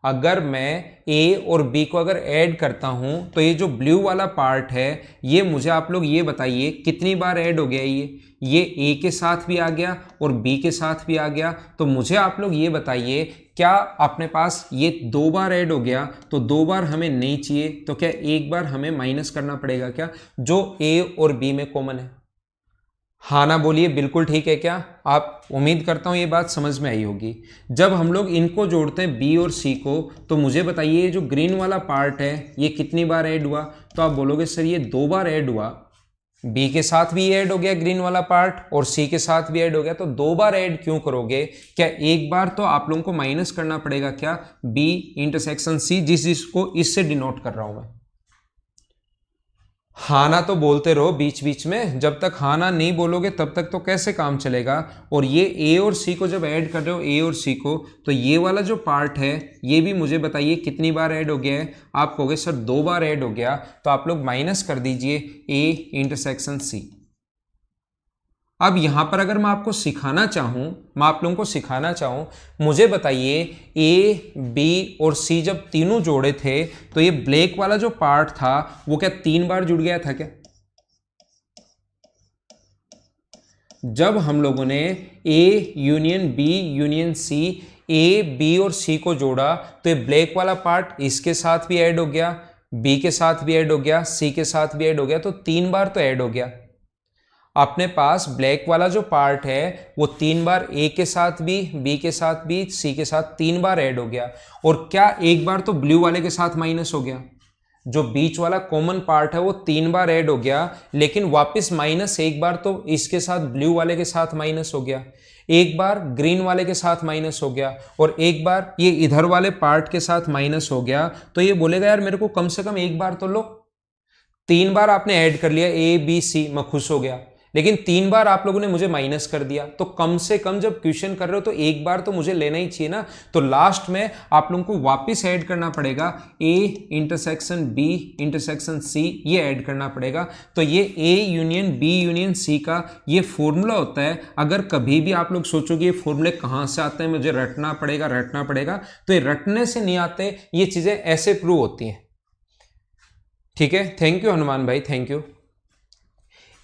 अगर मैं ए और बी को अगर ऐड करता हूं, तो ये जो ब्लू वाला पार्ट है, ये मुझे आप लोग ये बताइए कितनी बार ऐड हो गया। ये ए के साथ भी आ गया और बी के साथ भी आ गया। तो मुझे आप लोग ये बताइए, क्या अपने पास ये 2 बार ऐड हो गया, तो 2 बार हमें नहीं चाहिए, तो क्या एक बार हमें माइनस करना पड़ेगा क्या, जो ए और बी में कॉमन है। हाँ ना बोलिए, बिल्कुल ठीक है क्या। आप, उम्मीद करता हूँ ये बात समझ में आई होगी। जब हम लोग इनको जोड़ते हैं बी और सी को, तो मुझे बताइए जो ग्रीन वाला पार्ट है ये कितनी बार ऐड हुआ, तो आप बोलोगे सर ये 2 बार ऐड हुआ। बी के साथ भी ऐड हो गया ग्रीन वाला पार्ट, और सी के साथ भी ऐड हो गया, तो 2 बार ऐड क्यों करोगे। क्या एक बार तो आप लोगों को माइनस करना पड़ेगा क्या, बी इंटरसेक्शन सी, जिसको इससे डिनोट कर रहा हूं मैं। हाँ ना तो बोलते रहो बीच बीच में, जब तक हाँ ना नहीं बोलोगे तब तक तो कैसे काम चलेगा। और ये ए और सी को जब ऐड कर रहे हो, ए और सी को, तो ये वाला जो पार्ट है ये भी मुझे बताइए कितनी बार ऐड हो गया है। आप कहोगे सर 2 बार ऐड हो गया, तो आप लोग माइनस कर दीजिए ए इंटरसेक्शन सी। अब यहां पर अगर मैं आपको सिखाना चाहूं, मैं आप लोगों को सिखाना चाहूं, मुझे बताइए ए बी और सी जब तीनों जोड़े थे, तो ये ब्लैक वाला जो पार्ट था वो क्या 3 बार जुड़ गया था क्या। जब हम लोगों ने A union B union C, A B और सी को जोड़ा, तो ये ब्लैक वाला पार्ट इसके साथ भी ऐड हो गया, बी के साथ भी ऐड हो गया, सी के साथ भी ऐड हो गया, तो 3 बार तो ऐड हो गया। अपने पास ब्लैक वाला जो पार्ट है वो 3 बार ए के साथ भी, बी के साथ भी, सी के साथ 3 बार ऐड हो गया। और क्या एक बार तो ब्लू वाले के साथ माइनस हो गया, जो बीच वाला कॉमन पार्ट है वो 3 बार ऐड हो गया, लेकिन वापस माइनस एक बार तो इसके साथ ब्लू वाले के साथ माइनस हो गया, एक बार ग्रीन वाले के साथ माइनस हो गया, और एक बार ये इधर वाले पार्ट के साथ माइनस हो गया। तो ये बोलेगा यार मेरे को कम से कम एक बार तो लो। 3 बार आपने ऐड कर लिया ए बी सी, मैं खुश हो गया, लेकिन 3 बार आप लोगों ने मुझे माइनस कर दिया। तो कम से कम जब क्वेश्चन कर रहे हो तो एक बार तो मुझे लेना ही चाहिए ना। तो लास्ट में आप लोगों को वापस ऐड करना पड़ेगा A intersection B intersection C, ये ऐड करना पड़ेगा। तो ये A union B union C का ये फॉर्मूला होता है। अगर कभी भी आप लोग सोचोगे ये फॉर्मूले कहाँ से आते हैं, मुझे रटना पड़ेगा, तो ये रटने से नहीं आते, ये चीजें ऐसे प्रूव होती हैं। ठीक है, थैंक यू हनुमान भाई, thank you.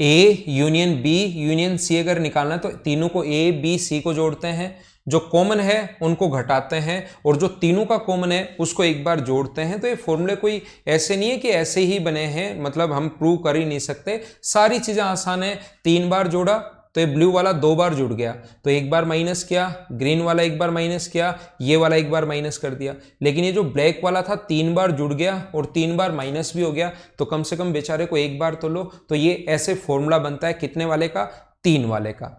A union B union C अगर निकालना है तो तीनों को ए बी सी को जोड़ते हैं, जो कॉमन है उनको घटाते हैं, और जो तीनों का कॉमन है उसको एक बार जोड़ते हैं। तो ये फॉर्मूले कोई ऐसे नहीं है कि ऐसे ही बने हैं, मतलब हम प्रूव कर ही नहीं सकते, सारी चीजें आसान है। 3 बार जोड़ा तो ये ब्लू वाला 2 बार जुड़ गया, तो एक बार माइनस किया, ग्रीन वाला एक बार माइनस किया, ये वाला एक बार माइनस कर दिया। लेकिन ये जो ब्लैक वाला था 3 बार जुड़ गया और 3 बार माइनस भी हो गया, तो कम से कम बेचारे को एक बार तो लो। तो ये ऐसे फॉर्मूला बनता है कितने वाले का, 3 वाले का।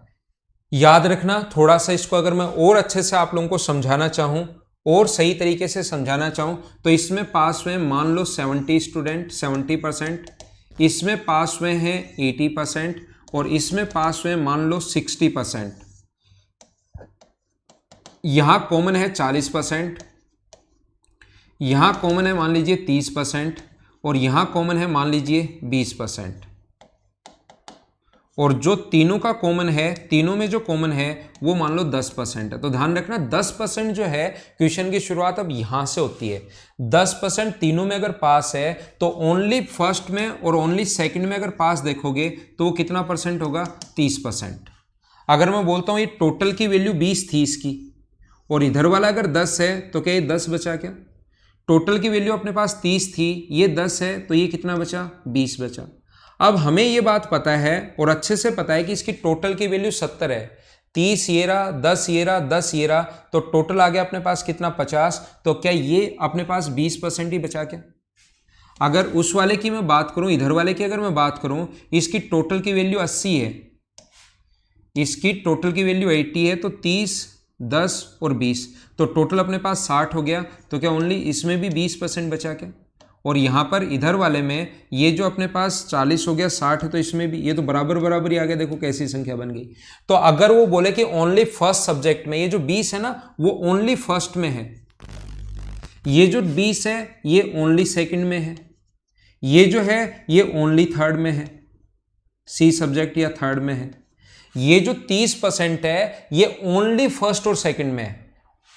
याद रखना, थोड़ा सा इसको अगर मैं और अच्छे से आप लोगों को समझाना चाहूं और सही तरीके से समझाना चाहूं, तो इसमें पास हुए मान लो 70 स्टूडेंट 70%, इसमें पास हुए हैं 80%, और इसमें पास हुए मान लो 60%। यहां कॉमन है 40%, यहां कॉमन है मान लीजिए 30%, और यहां कॉमन है मान लीजिए 20%। और जो तीनों का कॉमन है, तीनों में जो कॉमन है वो मान लो 10% है। तो ध्यान रखना 10% जो है क्वेश्चन की शुरुआत अब यहां से होती है। 10% तीनों में अगर पास है तो ओनली फर्स्ट में और ओनली सेकंड में अगर पास देखोगे तो वो कितना परसेंट होगा, 30%। अगर मैं बोलता हूं ये टोटल की वैल्यू 20 थी इसकी, और इधर वाला अगर 10 है तो क्या ये 10 बचा क्या। टोटल की वैल्यू अपने पास 30 थी, ये 10 है तो ये कितना बचा, 20 बचा। अब हमें ये बात पता है और अच्छे से पता है कि इसकी टोटल की वैल्यू 70 है। 30 ये रहा, 10 ये रहा, 10 ये रहा, तो टोटल आ गया अपने पास कितना, 50। तो क्या ये अपने पास 20% ही बचा क्या। अगर उस वाले की मैं बात करूं, इधर वाले की अगर मैं बात करूं, इसकी टोटल की वैल्यू 80 है, इसकी टोटल की वैल्यू 80 है, तो 30, 10 और 20, तो टोटल अपने पास 60 हो गया। तो क्या ओनली इसमें भी 20% बचा क्या? और यहाँ पर इधर वाले में ये जो अपने पास 40 हो गया, 60 है, तो इसमें भी ये तो बराबर बराबर ही आ गया। देखो कैसी संख्या बन गई। तो अगर वो बोले कि ओनली फर्स्ट सब्जेक्ट में, ये जो 20 है ना वो ओनली फर्स्ट में है, ये जो 20 है ये ओनली सेकंड में है, ये जो है ये ओनली थर्ड में है, सी सब्जेक्ट या थर्ड में है, ये जो 30% है ये ओनली फर्स्ट और सेकंड में है।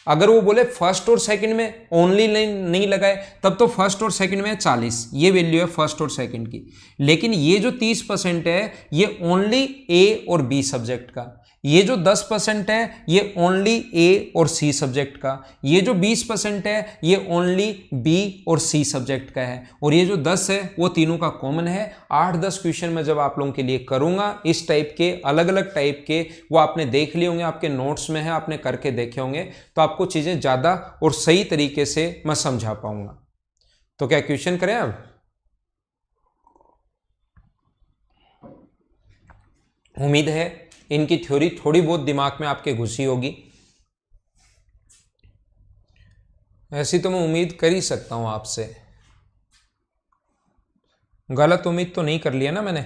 अगर वो बोले फर्स्ट और सेकंड में ओनली नहीं लगाए, तब तो फर्स्ट और सेकंड में 40, ये वैल्यू है फर्स्ट और सेकंड की। लेकिन ये जो 30% है ये ओनली ए और बी सब्जेक्ट का, ये जो 10% है ये ओनली ए और सी सब्जेक्ट का, ये जो 20% है ये ओनली बी और सी सब्जेक्ट का है, और ये जो 10 है वो तीनों का कॉमन है। 8-10 क्वेश्चन मैं जब आप लोगों के लिए करूंगा इस टाइप के, अलग अलग टाइप के, वो आपने देख लिए होंगे, आपके नोट्स में है, आपने करके देखे होंगे, तो आपको चीजें ज्यादा और सही तरीके से मैं समझा पाऊंगा। तो क्या क्वेश्चन करें अब? उम्मीद है इनकी थ्योरी थोड़ी बहुत दिमाग में आपके घुसी होगी। ऐसी तो मैं उम्मीद कर ही सकता हूं आपसे, गलत उम्मीद तो नहीं कर लिया ना मैंने।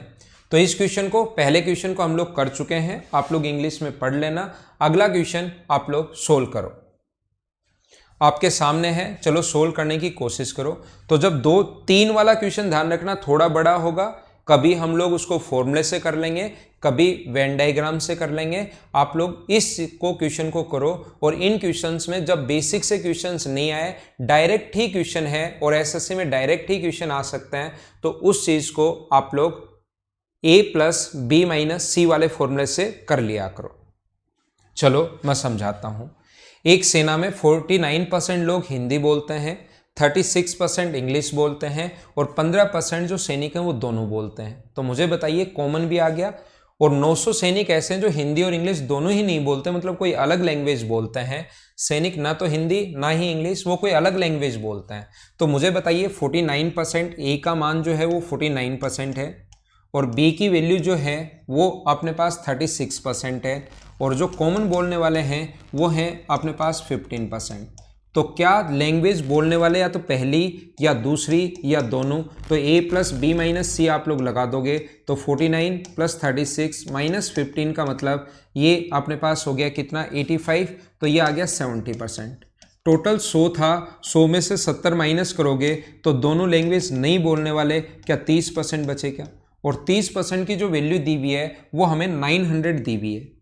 तो इस क्वेश्चन को, पहले क्वेश्चन को हम लोग कर चुके हैं, आप लोग इंग्लिश में पढ़ लेना। अगला क्वेश्चन आप लोग सोल्व करो, आपके सामने है, चलो सोल्व करने की कोशिश करो। तो जब 2-3 वाला क्वेश्चन ध्यान रखना थोड़ा बड़ा होगा, कभी हम लोग उसको फॉर्मूले से कर लेंगे, कभी वेन डायग्राम से कर लेंगे। आप लोग इस को क्वेश्चन को करो, और इन क्वेश्चंस में जब बेसिक से क्वेश्चंस नहीं आए, डायरेक्ट ही क्वेश्चन है और एसएससी में डायरेक्ट ही क्वेश्चन आ सकते हैं, तो उस चीज को आप लोग a+b-c वाले फॉर्मूले से कर लिया करो। चलो मैं समझाता हूं। एक सेना में 49% लोग हिंदी बोलते हैं, 36% इंग्लिश बोलते हैं, और 15% जो सैनिक हैं वो दोनों बोलते हैं। तो मुझे बताइए, कॉमन भी आ गया, और 900 सैनिक ऐसे हैं जो हिंदी और इंग्लिश दोनों ही नहीं बोलते, मतलब कोई अलग लैंग्वेज बोलते हैं। सैनिक ना तो हिंदी ना ही इंग्लिश, वो कोई अलग लैंग्वेज बोलते हैं। तो मुझे बताइए 49%, ए का मान जो है वो 49% है, और बी की वैल्यू जो है वो अपने पास 36% है, और जो कॉमन बोलने वाले हैं वो हैं अपने पास 15%। तो क्या लैंग्वेज बोलने वाले या तो पहली या दूसरी या दोनों, तो a+b-c आप लोग लगा दोगे, तो 49 + 36 - 15 का मतलब ये अपने पास हो गया कितना, 85, तो ये आ गया 70%। टोटल 100 था, 100 में से 70 माइनस करोगे तो दोनों लैंग्वेज नहीं बोलने वाले, क्या 30% बचे क्या? और 30% की जो वैल्यू दी हुई है वो हमें 900 दी हुई है,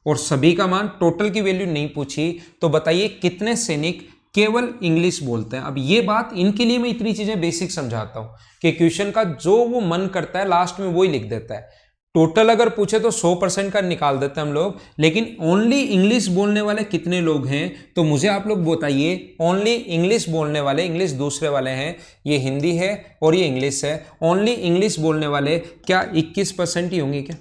और सभी का मान, टोटल की वैल्यू नहीं पूछी। तो बताइए कितने सैनिक केवल इंग्लिश बोलते हैं? अब ये बात, इनके लिए मैं इतनी चीजें बेसिक समझाता हूं कि क्वेश्चन का जो वो मन करता है लास्ट में वही लिख देता है। टोटल अगर पूछे तो 100% का निकाल देते हैं हम लोग, लेकिन ओनली इंग्लिश बोलने वाले कितने लोग हैं? तो मुझे आप लोग बताइए, ओनली इंग्लिश बोलने वाले, इंग्लिश दूसरे वाले हैं, ये हिंदी है और ये इंग्लिश है, ओनली इंग्लिश बोलने वाले क्या 21% ही होंगे क्या?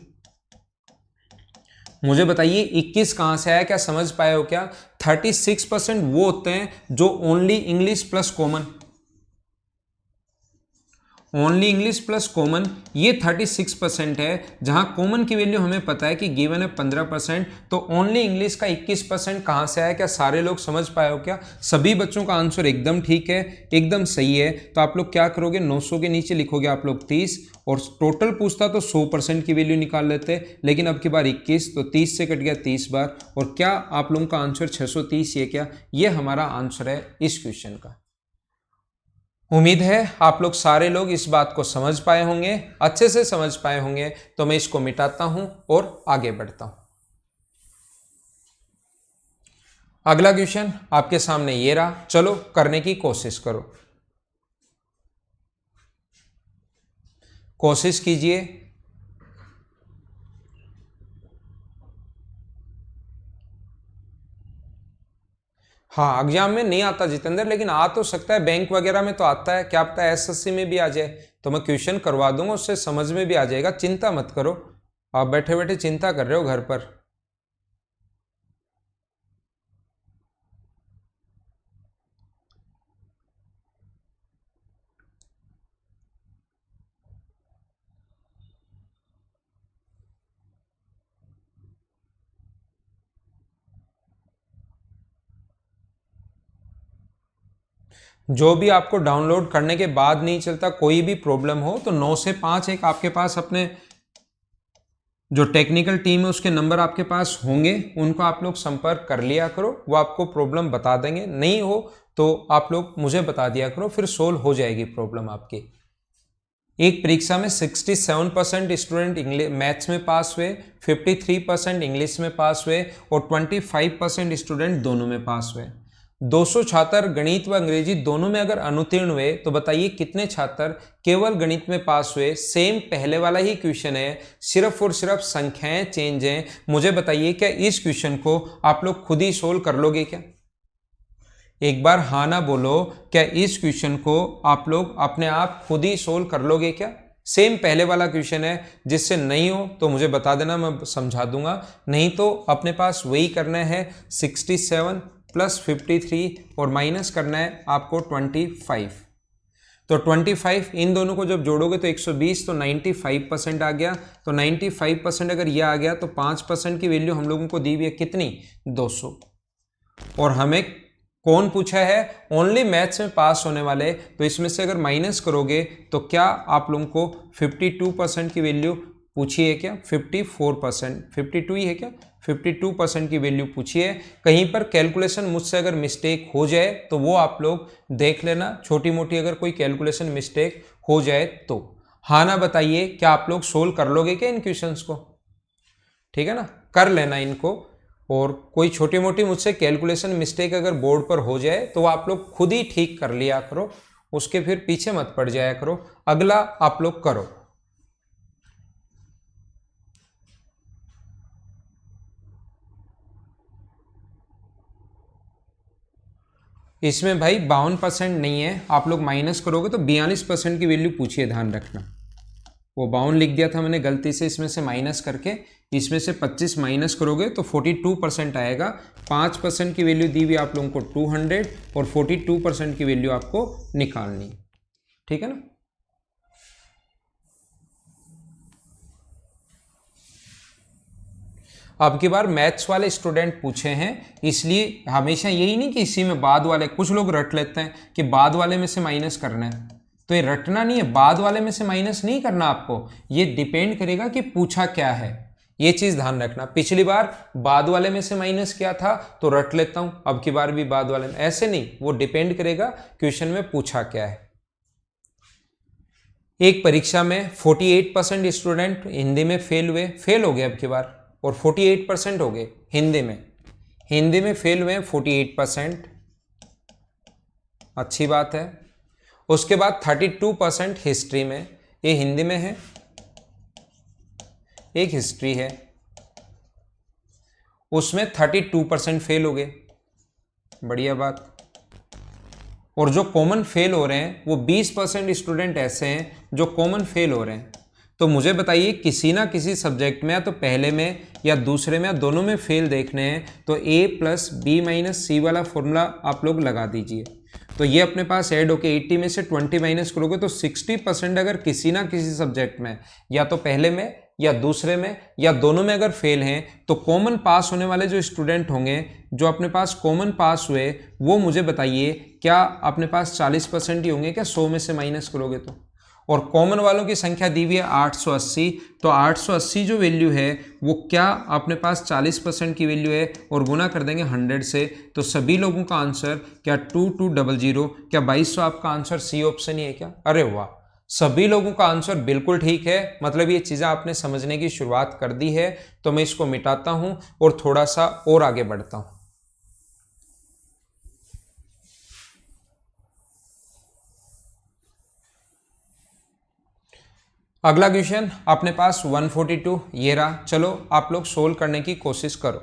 मुझे बताइए 21 कहां से आया, क्या समझ पाए हो क्या? 36% वो होते हैं जो only English plus common, only English plus common, ये 36% है, जहां कॉमन की वैल्यू हमें पता है कि गिवन है 15%। तो ओनली इंग्लिश का 21% कहां से आया, क्या सारे लोग समझ पाए हो क्या? सभी बच्चों का आंसर एकदम ठीक है, एकदम सही है। तो आप लोग क्या करोगे, 900 के नीचे लिखोगे आप लोग 30, और टोटल पूछता तो 100% की वैल्यू निकाल लेते, लेकिन अब की बार 21, तो 30 से कट गया 30 बार, और क्या आप लोगों का आंसर 630 है क्या? ये हमारा आंसर है इस क्वेश्चन का। उम्मीद है आप लोग सारे लोग इस बात को समझ पाए होंगे, अच्छे से समझ पाए होंगे। तो मैं इसको मिटाता हूं और आगे बढ़ता हूं। अगला क्वेश्चन आपके सामने ये रहा, चलो करने की कोशिश करो, कोशिश कीजिए। हाँ, एग्जाम में नहीं आता जितेंद्र, लेकिन आ तो सकता है, बैंक वगैरह में तो आता है, क्या पता है एसएससी में भी आ जाए। तो मैं क्वेश्चन करवा दूंगा, उससे समझ में भी आ जाएगा, चिंता मत करो। आप बैठे बैठे चिंता कर रहे हो घर पर। जो भी आपको डाउनलोड करने के बाद नहीं चलता, कोई भी प्रॉब्लम हो तो 9 से 5 एक आपके पास अपने जो टेक्निकल टीम है उसके नंबर आपके पास होंगे, उनको आप लोग संपर्क कर लिया करो, वो आपको प्रॉब्लम बता देंगे। नहीं हो तो आप लोग मुझे बता दिया करो, फिर सोल्व हो जाएगी प्रॉब्लम आपकी। एक परीक्षा में 67% स्टूडेंट इंग्लिश मैथ्स में पास हुए, 53% इंग्लिश में पास हुए और 25% स्टूडेंट दोनों में पास हुए। 200 छात्र गणित व अंग्रेजी दोनों में अगर अनुत्तीर्ण हुए तो बताइए कितने छात्र केवल गणित में पास हुए। सेम पहले वाला ही क्वेश्चन है, सिर्फ और सिर्फ संख्याएं चेंज हैं। मुझे बताइए क्या इस क्वेश्चन को आप लोग खुद ही सोल्व कर लोगे क्या? एक बार हाँ ना बोलो, क्या इस क्वेश्चन को आप लोग अपने आप खुद ही सोल्व कर लोगे क्या? सेम पहले वाला क्वेश्चन है, जिससे नहीं हो तो मुझे बता देना, मैं समझा दूंगा। नहीं तो अपने पास वही करना है 67 प्लस 53 और माइनस करना है आपको 25। तो 25 इन दोनों को जब जोड़ोगे तो 120, तो 95% आ गया। तो 95% अगर ये आ गया तो 5% की वैल्यू हम लोगों को दी हुई है कितनी? 200। और हमें कौन पूछा है? ओनली मैथ्स में पास होने वाले। तो इसमें से अगर माइनस करोगे तो क्या आप लोगों को 52% की वैल्यू पूछी है क्या? 54%, 52 ही है क्या? 52% की वैल्यू पूछी है। कहीं पर कैलकुलेशन मुझसे अगर मिस्टेक हो जाए तो वो आप लोग देख लेना, छोटी मोटी अगर कोई कैलकुलेशन मिस्टेक हो जाए तो। हाँ ना बताइए, क्या आप लोग सोल्व कर लोगे क्या इन क्वेश्चंस को? ठीक है ना, कर लेना इनको। और कोई छोटी मोटी मुझसे कैलकुलेशन मिस्टेक अगर बोर्ड पर हो जाए तो आप लोग खुद ही ठीक कर लिया करो, उसके फिर पीछे मत पड़ जाया करो। अगला आप लोग करो। इसमें भाई 52% नहीं है, आप लोग माइनस करोगे तो 42% की वैल्यू पूछिए, ध्यान रखना। वो 52 लिख दिया था मैंने गलती से, इसमें से माइनस करके, इसमें से 25 माइनस करोगे तो 42% आएगा। 5% की वैल्यू दी हुई आप लोगों को 200 और 42% की वैल्यू आपको निकालनी। ठीक है ना? अब की बार मैथ्स वाले स्टूडेंट पूछे हैं, इसलिए हमेशा यही नहीं कि इसी में बाद वाले, कुछ लोग रट लेते हैं कि बाद वाले में से माइनस करना है। तो ये रटना नहीं है, बाद वाले में से माइनस नहीं करना आपको, ये डिपेंड करेगा कि पूछा क्या है। ये चीज ध्यान रखना। पिछली बार बाद वाले में से माइनस किया था तो रट लेता हूं, अब की बार भी बाद वाले में, ऐसे नहीं, वो डिपेंड करेगा क्वेश्चन में पूछा क्या है। एक परीक्षा में 48% स्टूडेंट हिंदी में फेल हुए, फेल हो गए अब की बार, और 48% हो गए हिंदी में। हिंदी में फेल हुए 48%, अच्छी बात है। उसके बाद 32% हिस्ट्री में, ये हिंदी में है, एक हिस्ट्री है, उसमें 32% फेल हो गए, बढ़िया बात। और जो कॉमन फेल हो रहे हैं वो 20% स्टूडेंट ऐसे हैं जो कॉमन फेल हो रहे हैं। तो मुझे बताइए, किसी ना किसी सब्जेक्ट में या तो पहले में या दूसरे में या दोनों में फेल देखने हैं तो a प्लस बी माइनस सी वाला फॉर्मूला आप लोग लगा दीजिए। तो ये अपने पास ऐड होके 80 में से 20 माइनस करोगे तो 60% अगर किसी ना किसी सब्जेक्ट में या तो पहले में या दूसरे में या दोनों में अगर फेल हैं तो कॉमन पास होने वाले जो स्टूडेंट होंगे, जो अपने पास कॉमन पास हुए, वो मुझे बताइए क्या अपने पास 40% ही होंगे क्या 100 में से माइनस करोगे तो? और कॉमन वालों की संख्या दी हुई है 880। तो 880 जो वैल्यू है वो क्या अपने पास 40% की वैल्यू है और गुना कर देंगे 100 से, तो सभी लोगों का आंसर क्या 2200, क्या 2200 आपका आंसर सी ऑप्शन ही है क्या? अरे वाह, सभी लोगों का आंसर बिल्कुल ठीक है। मतलब ये चीज़ें आपने समझने की शुरुआत कर दी है। तो मैं इसको मिटाता हूं और थोड़ा सा और आगे बढ़ता हूं। अगला क्वेश्चन अपने पास 142 ये रहा, चलो आप लोग सोल्व करने की कोशिश करो।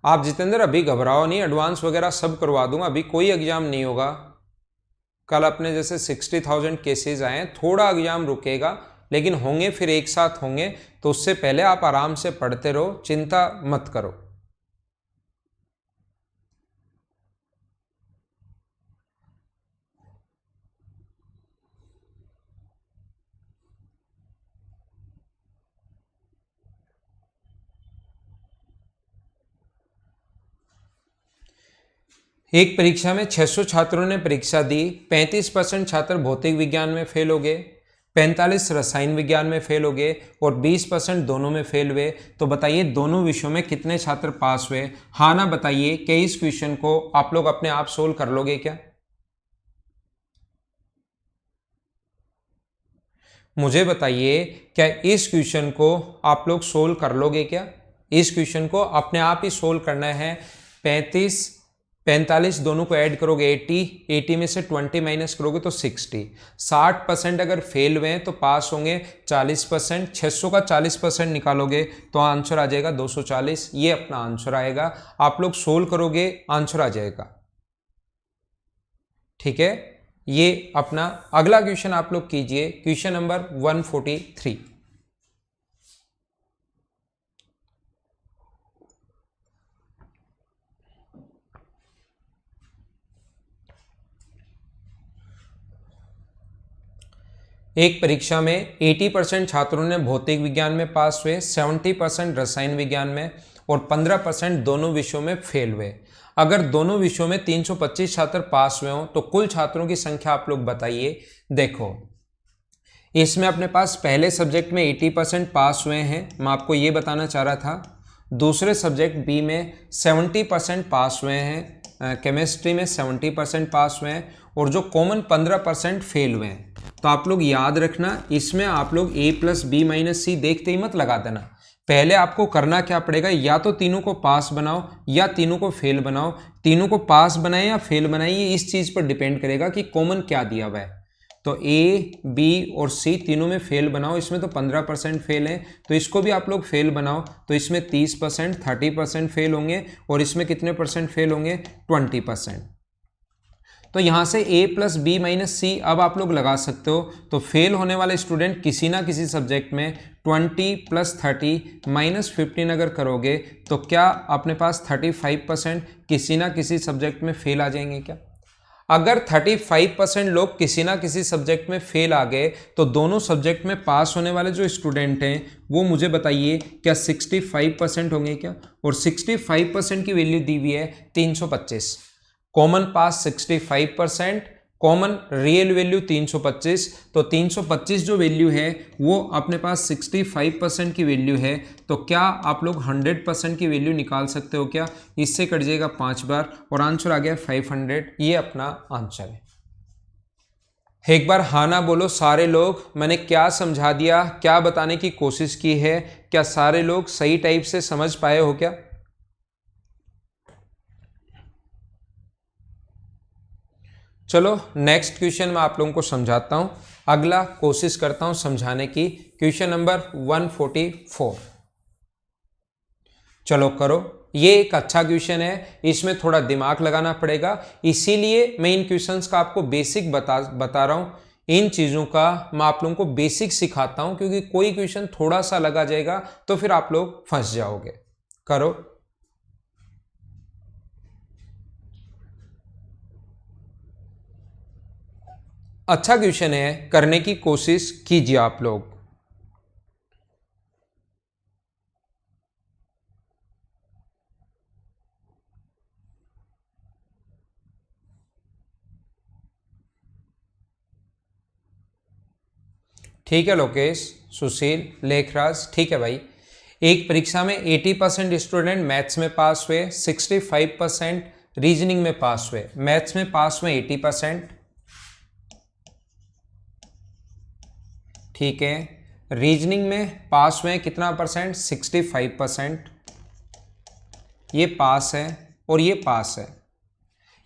आप जितेंद्र अभी घबराओ नहीं, एडवांस वगैरह सब करवा दूंगा, अभी कोई एग्जाम नहीं होगा। कल अपने जैसे 60,000 केसेस आए हैं, थोड़ा एग्जाम रुकेगा लेकिन होंगे, फिर एक साथ होंगे। तो उससे पहले आप आराम से पढ़ते रहो, चिंता मत करो। एक परीक्षा में 600 छात्रों ने परीक्षा दी, 35% छात्र भौतिक विज्ञान में फेल हो गए, 45 रसायन विज्ञान में फेल हो गए और 20% दोनों में फेल हुए। तो बताइए दोनों विषयों में कितने छात्र पास हुए? हाँ ना बताइए कि इस क्वेश्चन को आप लोग अपने आप सोल्व कर लोगे क्या? मुझे बताइए क्या इस क्वेश्चन को आप लोग सोल्व कर लोगे क्या? इस क्वेश्चन को अपने आप ही सोल्व करना है। 35 45 दोनों को ऐड करोगे 80 में से 20 माइनस करोगे तो 60। 60% अगर फेल हुए तो पास होंगे 40%। 600 का 40% निकालोगे तो आंसर आ जाएगा 240। ये अपना आंसर आएगा। आप लोग सोल्व करोगे आंसर आ जाएगा। ठीक है, ये अपना अगला क्वेश्चन आप लोग कीजिए, क्वेश्चन नंबर 143। एक परीक्षा में 80% छात्रों ने भौतिक विज्ञान में पास हुए, 70% रसायन विज्ञान में और 15% दोनों विषयों में फेल हुए। अगर दोनों विषयों में 325 छात्र पास हुए हों तो कुल छात्रों की संख्या आप लोग बताइए। देखो इसमें अपने पास पहले सब्जेक्ट में 80% पास हुए हैं, मैं आपको ये बताना चाह रहा था। दूसरे सब्जेक्ट बी में 70% पास हुए हैं, केमिस्ट्री में 70% पास हुए हैं और जो कॉमन 15% फेल हुए हैं। तो आप लोग याद रखना, इसमें आप लोग a प्लस बी माइनस सी देखते ही मत लगा देना। पहले आपको करना क्या पड़ेगा, या तो तीनों को पास बनाओ या तीनों को फेल बनाओ। तीनों को पास बनाए या फेल बनाए ये इस चीज पर डिपेंड करेगा कि कॉमन क्या दिया हुआ है। तो ए, बी और सी तीनों में फेल बनाओ। इसमें तो 15% फेल है तो इसको भी आप लोग फेल बनाओ। तो इसमें 30%, 30% फेल होंगे और इसमें कितने परसेंट फेल होंगे? 20%। तो यहाँ से a प्लस बी माइनस सी अब आप लोग लगा सकते हो। तो फेल होने वाले स्टूडेंट किसी ना किसी सब्जेक्ट में 20 प्लस 30 माइनस 15 अगर करोगे तो क्या अपने पास 35% किसी ना किसी सब्जेक्ट में फेल आ जाएंगे क्या? अगर 35% लोग किसी ना किसी सब्जेक्ट में फेल आ गए तो दोनों सब्जेक्ट में पास होने वाले जो स्टूडेंट हैं वो मुझे बताइए क्या 65% होंगे क्या? और 65% की वैल्यू दी हुई है 325। कॉमन पास 65%, कॉमन रियल वैल्यू 325। तो 325 जो वैल्यू है वो अपने पास 65% की वैल्यू है। तो क्या आप लोग 100% की वैल्यू निकाल सकते हो क्या? इससे कट जाएगा 5 बार और आंसर आ गया 500। ये अपना आंसर है। एक बार हाँ ना बोलो सारे लोग। मैंने क्या समझा दिया, क्या बताने की कोशिश की है, क्या सारे लोग सही टाइप से समझ पाए हो क्या? चलो नेक्स्ट क्वेश्चन मैं आप लोगों को समझाता हूं। अगला कोशिश करता हूं समझाने की, क्वेश्चन नंबर 144। चलो करो। ये एक अच्छा क्वेश्चन है, इसमें थोड़ा दिमाग लगाना पड़ेगा, इसीलिए मैं इन क्वेश्चंस का आपको बेसिक बता रहा हूं। इन चीजों का मैं आप लोगों को बेसिक सिखाता हूं क्योंकि कोई क्वेश्चन थोड़ा सा लगा जाएगा तो फिर आप लोग फंस जाओगे। करो। अच्छा क्वेश्चन है, करने की कोशिश कीजिए आप लोग। ठीक है लोकेश, सुशील, लेखराज, ठीक है भाई। एक परीक्षा में 80% स्टूडेंट मैथ्स में पास हुए, 65% रीजनिंग में पास हुए। मैथ्स में पास हुए 80%, ठीक है। रीजनिंग में पास हुए कितना परसेंट? 65%। ये पास है और ये पास है।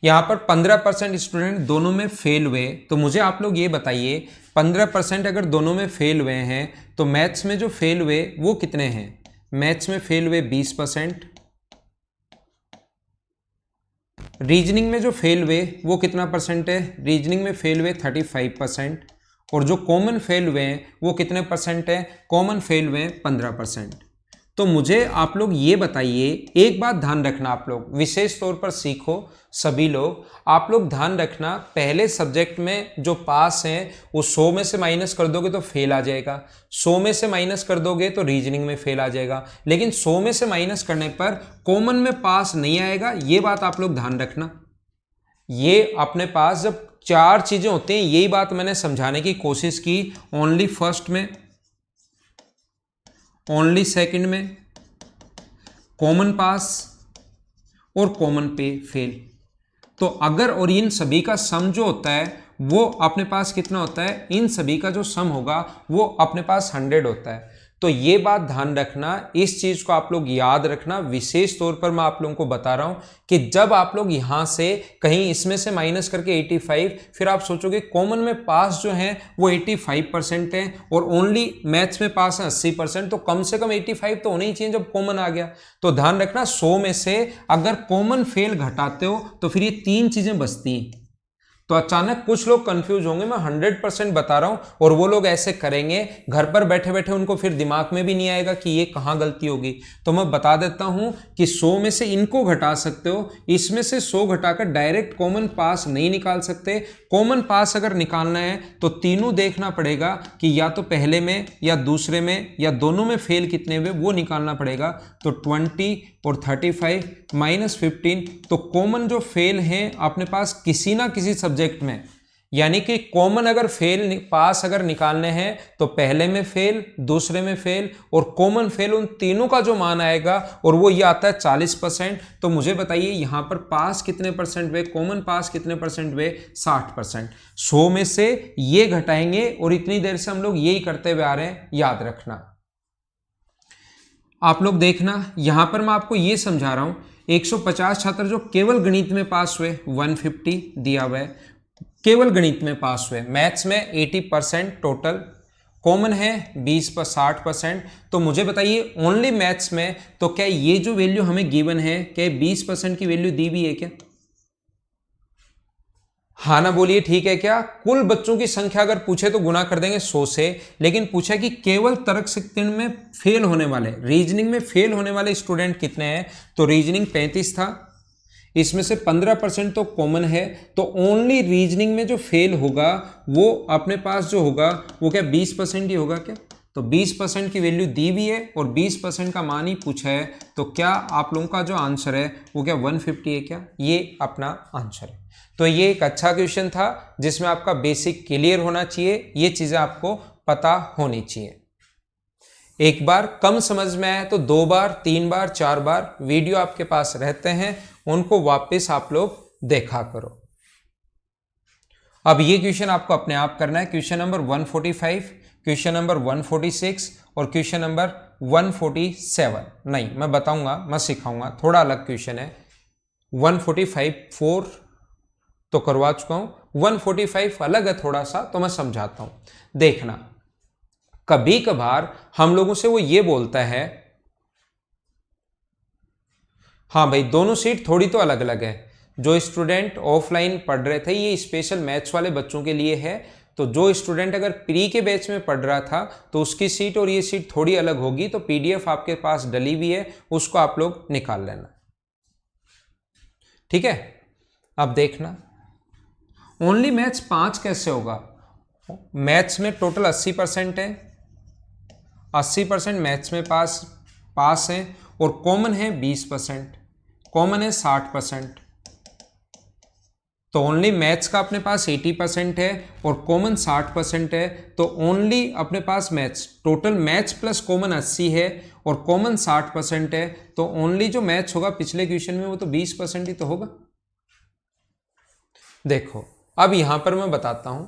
यहाँ पर 15% स्टूडेंट दोनों में फेल हुए। तो मुझे आप लोग ये बताइए 15% अगर दोनों में फेल हुए हैं तो मैथ्स में जो फेल हुए वो कितने हैं? मैथ्स में फेल हुए 20%, रीजनिंग में जो फेल हुए वो कितना परसेंट है? रीजनिंग में फेल हुए 35%, और जो कॉमन फेल हुए हैं वो कितने परसेंट है? कॉमन फेल हुए 15%। तो मुझे आप लोग ये बताइए, एक बात ध्यान रखना, आप लोग विशेष तौर पर सीखो सभी लोग, आप लोग ध्यान रखना, पहले सब्जेक्ट में जो पास हैं वो 100 में से माइनस कर दोगे तो फेल आ जाएगा, 100 में से माइनस कर दोगे तो रीजनिंग में फेल आ जाएगा, लेकिन 100 में से माइनस करने पर कॉमन में पास नहीं आएगा। ये बात आप लोग ध्यान रखना। ये अपने पास जब चार चीजें होती हैं, यही बात मैंने समझाने की कोशिश की, ओनली फर्स्ट में, ओनली सेकंड में, कॉमन पास और कॉमन पे फेल। तो अगर और इन सभी का सम जो होता है वो अपने पास कितना होता है, इन सभी का जो सम होगा वो अपने पास 100 होता है। तो ये बात ध्यान रखना, इस चीज को आप लोग याद रखना। विशेष तौर पर मैं आप लोगों को बता रहा हूं कि जब आप लोग यहां से कहीं इसमें से माइनस करके 85, फिर आप सोचोगे कॉमन में पास जो है वो 85% है और ओनली मैथ्स में पास है 80%, तो कम से कम 85 तो होना ही चाहिए जब कॉमन आ गया। तो ध्यान रखना 100 में से अगर कॉमन फेल घटाते हो तो फिर ये तीन चीजें बचती हैं। तो अचानक कुछ लोग कंफ्यूज होंगे, मैं 100% बता रहा हूं, और वो लोग ऐसे करेंगे घर पर बैठे बैठे, उनको फिर दिमाग में भी नहीं आएगा कि ये कहां गलती होगी। तो मैं बता देता हूं कि 100 में से इनको घटा सकते हो, इसमें से 100 घटाकर डायरेक्ट कॉमन पास नहीं निकाल सकते। कॉमन पास अगर निकालना है तो तीनों देखना पड़ेगा कि या तो पहले में या दूसरे में या दोनों में फेल कितने हुए वो निकालना पड़ेगा। तो 20 और 35 -15, तो कॉमन जो फेल हैं अपने पास किसी ना किसी सब्जेक्ट में, यानी कि कॉमन अगर फेल पास अगर निकालने हैं तो पहले में फेल, दूसरे में फेल और कॉमन फेल, उन तीनों का जो मान आएगा और वो ये आता है 40%। तो मुझे बताइए यहां पर पास कितने परसेंट हुए, कॉमन पास कितने परसेंट हुए, 60%। 100 में से ये घटाएंगे और इतनी देर से हम लोग यही करते हुए आ रहे हैं, याद रखना। आप लोग देखना यहां पर मैं आपको ये समझा रहा हूं, 150 छात्र जो केवल गणित में पास हुए, 150 दिया हुआ है, केवल गणित में पास हुए। मैथ्स में 80% टोटल, कॉमन है 20 पर 60%। तो मुझे बताइए ओनली मैथ्स में तो क्या ये जो वैल्यू हमें गिवन है, क्या 20% की वैल्यू दी भी है क्या? हाँ ना बोलिए, ठीक है क्या? कुल बच्चों की संख्या अगर पूछे तो गुना कर देंगे 100 से, लेकिन पूछा कि केवल तर्क शिक्षण में फेल होने वाले, रीजनिंग में फेल होने वाले स्टूडेंट कितने हैं, तो रीजनिंग 35 था, इसमें से 15% तो कॉमन है। तो ओनली रीजनिंग में जो फेल होगा वो अपने पास जो होगा वो क्या 20% ही होगा क्या? तो 20% की वैल्यू दी हुई है और 20% का मान ही पूछा है, तो क्या आप लोगों का जो आंसर है वो क्या 150 है क्या? ये अपना आंसर है। तो ये एक अच्छा क्वेश्चन था जिसमें आपका बेसिक क्लियर होना चाहिए, ये चीजें आपको पता होनी चाहिए। एक बार कम समझ में आया तो 2 बार 3 बार 4 बार वीडियो आपके पास रहते हैं, उनको वापस आप लोग देखा करो। अब ये क्वेश्चन आपको अपने आप करना है, क्वेश्चन नंबर 145, क्वेश्चन नंबर 146 और क्वेश्चन नंबर 147। नहीं, मैं बताऊंगा, मैं सिखाऊंगा, थोड़ा अलग क्वेश्चन है। 145 4 तो करवा चुका हूं, 145 अलग है थोड़ा सा, तो मैं समझाता हूं। देखना, कभी कभार हम लोगों से वो ये बोलता है, हाँ भाई दोनों सीट थोड़ी तो अलग अलग है। जो स्टूडेंट ऑफलाइन पढ़ रहे थे, ये स्पेशल मैथ्स वाले बच्चों के लिए है। तो जो स्टूडेंट अगर प्री के बैच में पढ़ रहा था तो उसकी सीट और ये सीट थोड़ी अलग होगी। तो पीडीएफ आपके पास डली हुई है, उसको आप लोग निकाल लेना, ठीक है। अब देखना ओनली मैथ्स 5 कैसे होगा? मैथ्स में टोटल 80% है, 80% मैथ्स में पास है और कॉमन है 20%, कॉमन है 60%। तो ओनली मैथ्स का अपने पास 80% है और कॉमन 60% है। तो ओनली अपने पास maths, total maths plus common 80 है और कॉमन 60% है। तो ओनली जो मैथ्स होगा पिछले क्वेश्चन में वो तो 20% ही तो होगा। देखो अब यहां पर मैं बताता हूं,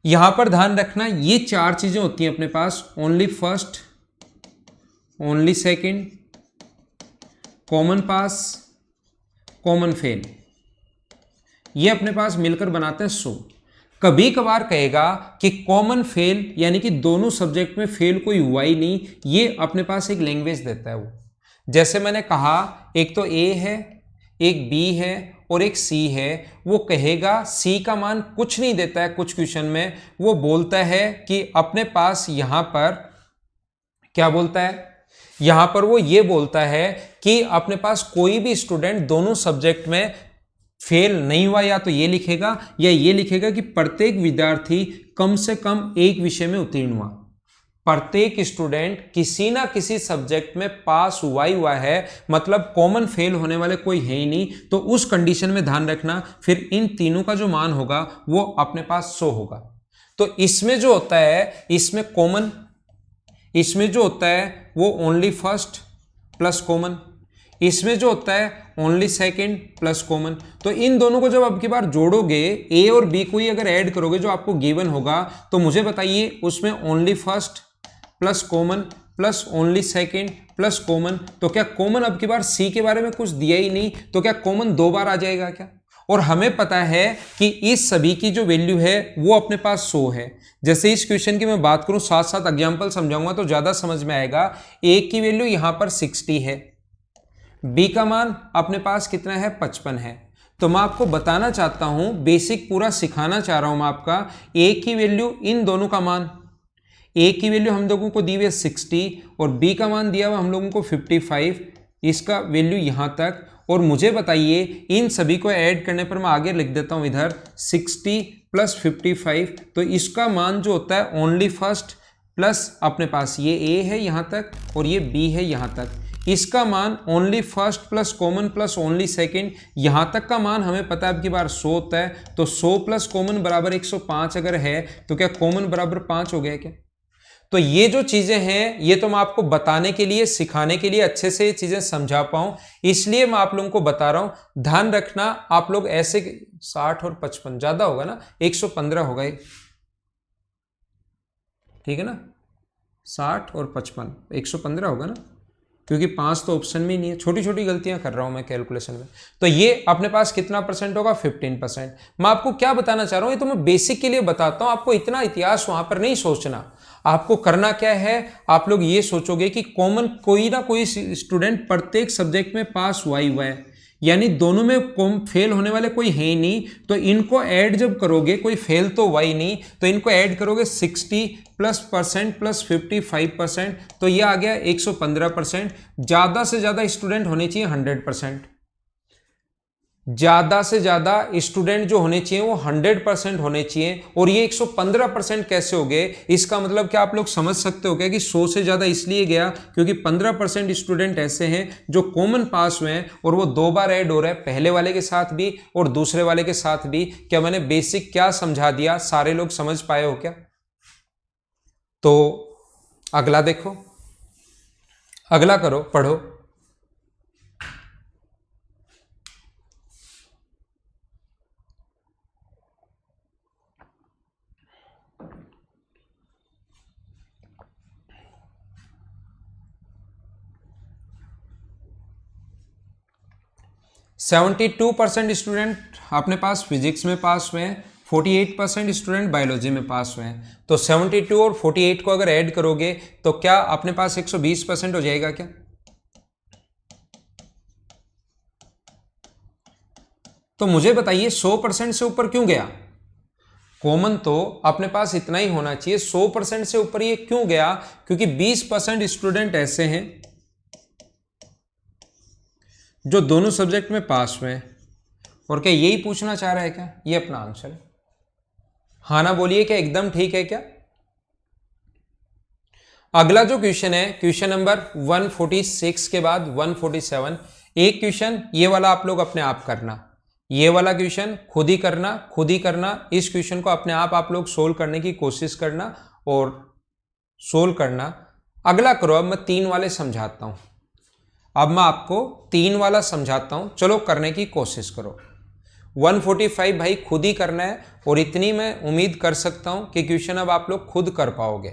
यहां पर ध्यान रखना, ये 4 चीजें होती हैं अपने पास, only first, only second, common pass, common fail, ये अपने पास मिलकर बनाते हैं 100। कभी कभार कहेगा कि कॉमन फेल यानी कि दोनों सब्जेक्ट में फेल कोई हुआ ही नहीं, ये अपने पास एक लैंग्वेज देता है वो। जैसे मैंने कहा एक तो ए है, एक बी है और एक सी है। वो कहेगा सी का मान कुछ नहीं देता है कुछ क्वेश्चन में, वो बोलता है कि अपने पास यहां पर क्या बोलता है, यहां पर वो ये बोलता है कि अपने पास कोई भी स्टूडेंट दोनों सब्जेक्ट में फेल नहीं हुआ, या तो ये लिखेगा या ये लिखेगा कि प्रत्येक विद्यार्थी कम से कम एक विषय में उत्तीर्ण हुआ। प्रत्येक स्टूडेंट किसी ना किसी सब्जेक्ट में पास हुआ ही हुआ है, मतलब कॉमन फेल होने वाले कोई है ही नहीं, तो उस कंडीशन में ध्यान रखना फिर इन तीनों का जो मान होगा वो अपने पास 100 होगा। तो इसमें जो होता है, इसमें कॉमन, इसमें जो होता है वो ओनली फर्स्ट प्लस कॉमन, इसमें जो होता है ओनली सेकंड प्लस कॉमन। तो इन दोनों को जब अब की बार जोड़ोगे, ए और बी को ही अगर ऐड करोगे जो आपको गिवन होगा, तो मुझे बताइए उसमें only first plus common plus only second plus common, तो क्या कॉमन अब की बार सी के बारे में कुछ दिया ही नहीं, तो क्या कॉमन 2 बार आ जाएगा क्या? और हमें पता है कि इस सभी की जो वैल्यू है वो अपने पास 100 है। जैसे इस क्वेश्चन की मैं बात करूं, साथ साथ एग्जांपल समझाऊंगा तो ज्यादा समझ में आएगा। ए की वैल्यू यहां पर 60 है, बी का मान अपने पास कितना है 55 है। तो मैं आपको बताना चाहता हूं, बेसिक पूरा सिखाना चाह रहा हूं मैं आपका, ए की वैल्यू इन दोनों का मान, ए की वैल्यू हम लोगों को दी हुई है 60 और बी का मान दिया हुआ हम लोगों को 55, इसका वैल्यू यहां तक। और मुझे बताइए इन सभी को ऐड करने पर मैं आगे लिख देता हूं इधर 60 प्लस 55, तो इसका मान जो होता है ओनली फर्स्ट प्लस अपने पास ये ए है यहां तक और ये बी है यहां तक, इसका मान only first plus common plus only second, यहां तक का मान हमें पता है अब की बार 100 होता है। तो 100 प्लस कॉमन बराबर 105 अगर है तो क्या कॉमन बराबर 5 हो गया क्या? तो ये जो चीजें हैं ये तो मैं आपको बताने के लिए, सिखाने के लिए, अच्छे से ये चीजें समझा पाऊं, इसलिए मैं आप लोगों को बता रहा हूं। ध्यान रखना आप लोग ऐसे 60 और 55 ज्यादा होगा ना, 115 होगा ये, ठीक है ना, 60 और 55 115 होगा ना, क्योंकि 5 तो ऑप्शन में ही नहीं है। छोटी छोटी गलतियां कर रहा हूं मैं कैलकुलेशन में। तो ये अपने पास कितना परसेंट होगा 15%। मैं आपको क्या बताना चाह रहा हूं, ये तो मैं बेसिक के लिए बताता हूं, आपको इतना इतिहास वहां पर नहीं सोचना। आपको करना क्या है, आप लोग ये सोचोगे कि कॉमन कोई ना कोई स्टूडेंट प्रत्येक सब्जेक्ट में पास हुआ ही हुआ है, यानी दोनों में फेल होने वाले कोई है ही नहीं, तो इनको ऐड जब करोगे, कोई फेल तो हुआ ही नहीं, तो इनको ऐड करोगे 60 प्लस परसेंट प्लस 55%, तो ये आ गया 115%। ज्यादा से ज्यादा स्टूडेंट होने चाहिए 100%, ज्यादा से ज्यादा स्टूडेंट जो होने चाहिए वो 100% होने चाहिए। और ये 115% कैसे हो गए, इसका मतलब क्या आप लोग समझ सकते हो क्या कि 100 से ज्यादा इसलिए गया क्योंकि 15% स्टूडेंट ऐसे हैं जो कॉमन पास हुए हैं और वो 2 बार ऐड हो रहा है, पहले वाले के साथ भी और दूसरे वाले के साथ भी। क्या मैंने बेसिक क्या समझा दिया, सारे लोग समझ पाए हो क्या? तो अगला देखो, अगला करो, पढ़ो। 72% स्टूडेंट अपने पास फिजिक्स में पास हुए हैं, 48% स्टूडेंट बायोलॉजी में पास हुए हैं। तो 72 और 48 को अगर ऐड करोगे तो क्या अपने पास 120% हो जाएगा क्या? तो मुझे बताइए 100% से ऊपर क्यों गया? कॉमन तो अपने पास इतना ही होना चाहिए, 100% से ऊपर ये क्यों गया? क्योंकि 20% स्टूडेंट ऐसे हैं जो दोनों सब्जेक्ट में पास हुए हैं। और क्या यही पूछना चाह रहा है क्या? ये अपना आंसर है। हाँ ना बोलिए, क्या एकदम ठीक है क्या? अगला जो क्वेश्चन है, क्वेश्चन नंबर 146 के बाद 147, एक क्वेश्चन ये वाला आप लोग अपने आप करना, ये वाला क्वेश्चन खुद ही करना, खुद ही करना। इस क्वेश्चन को अपने आप लोग सोल्व करने की कोशिश करना और सोल्व करना। अगला करो, अब मैं 3 वाले समझाता हूं, अब मैं आपको 3 वाला समझाता हूं, चलो करने की कोशिश करो। 145 भाई खुद ही करना है और इतनी मैं उम्मीद कर सकता हूं कि क्वेश्चन अब आप लोग खुद कर पाओगे।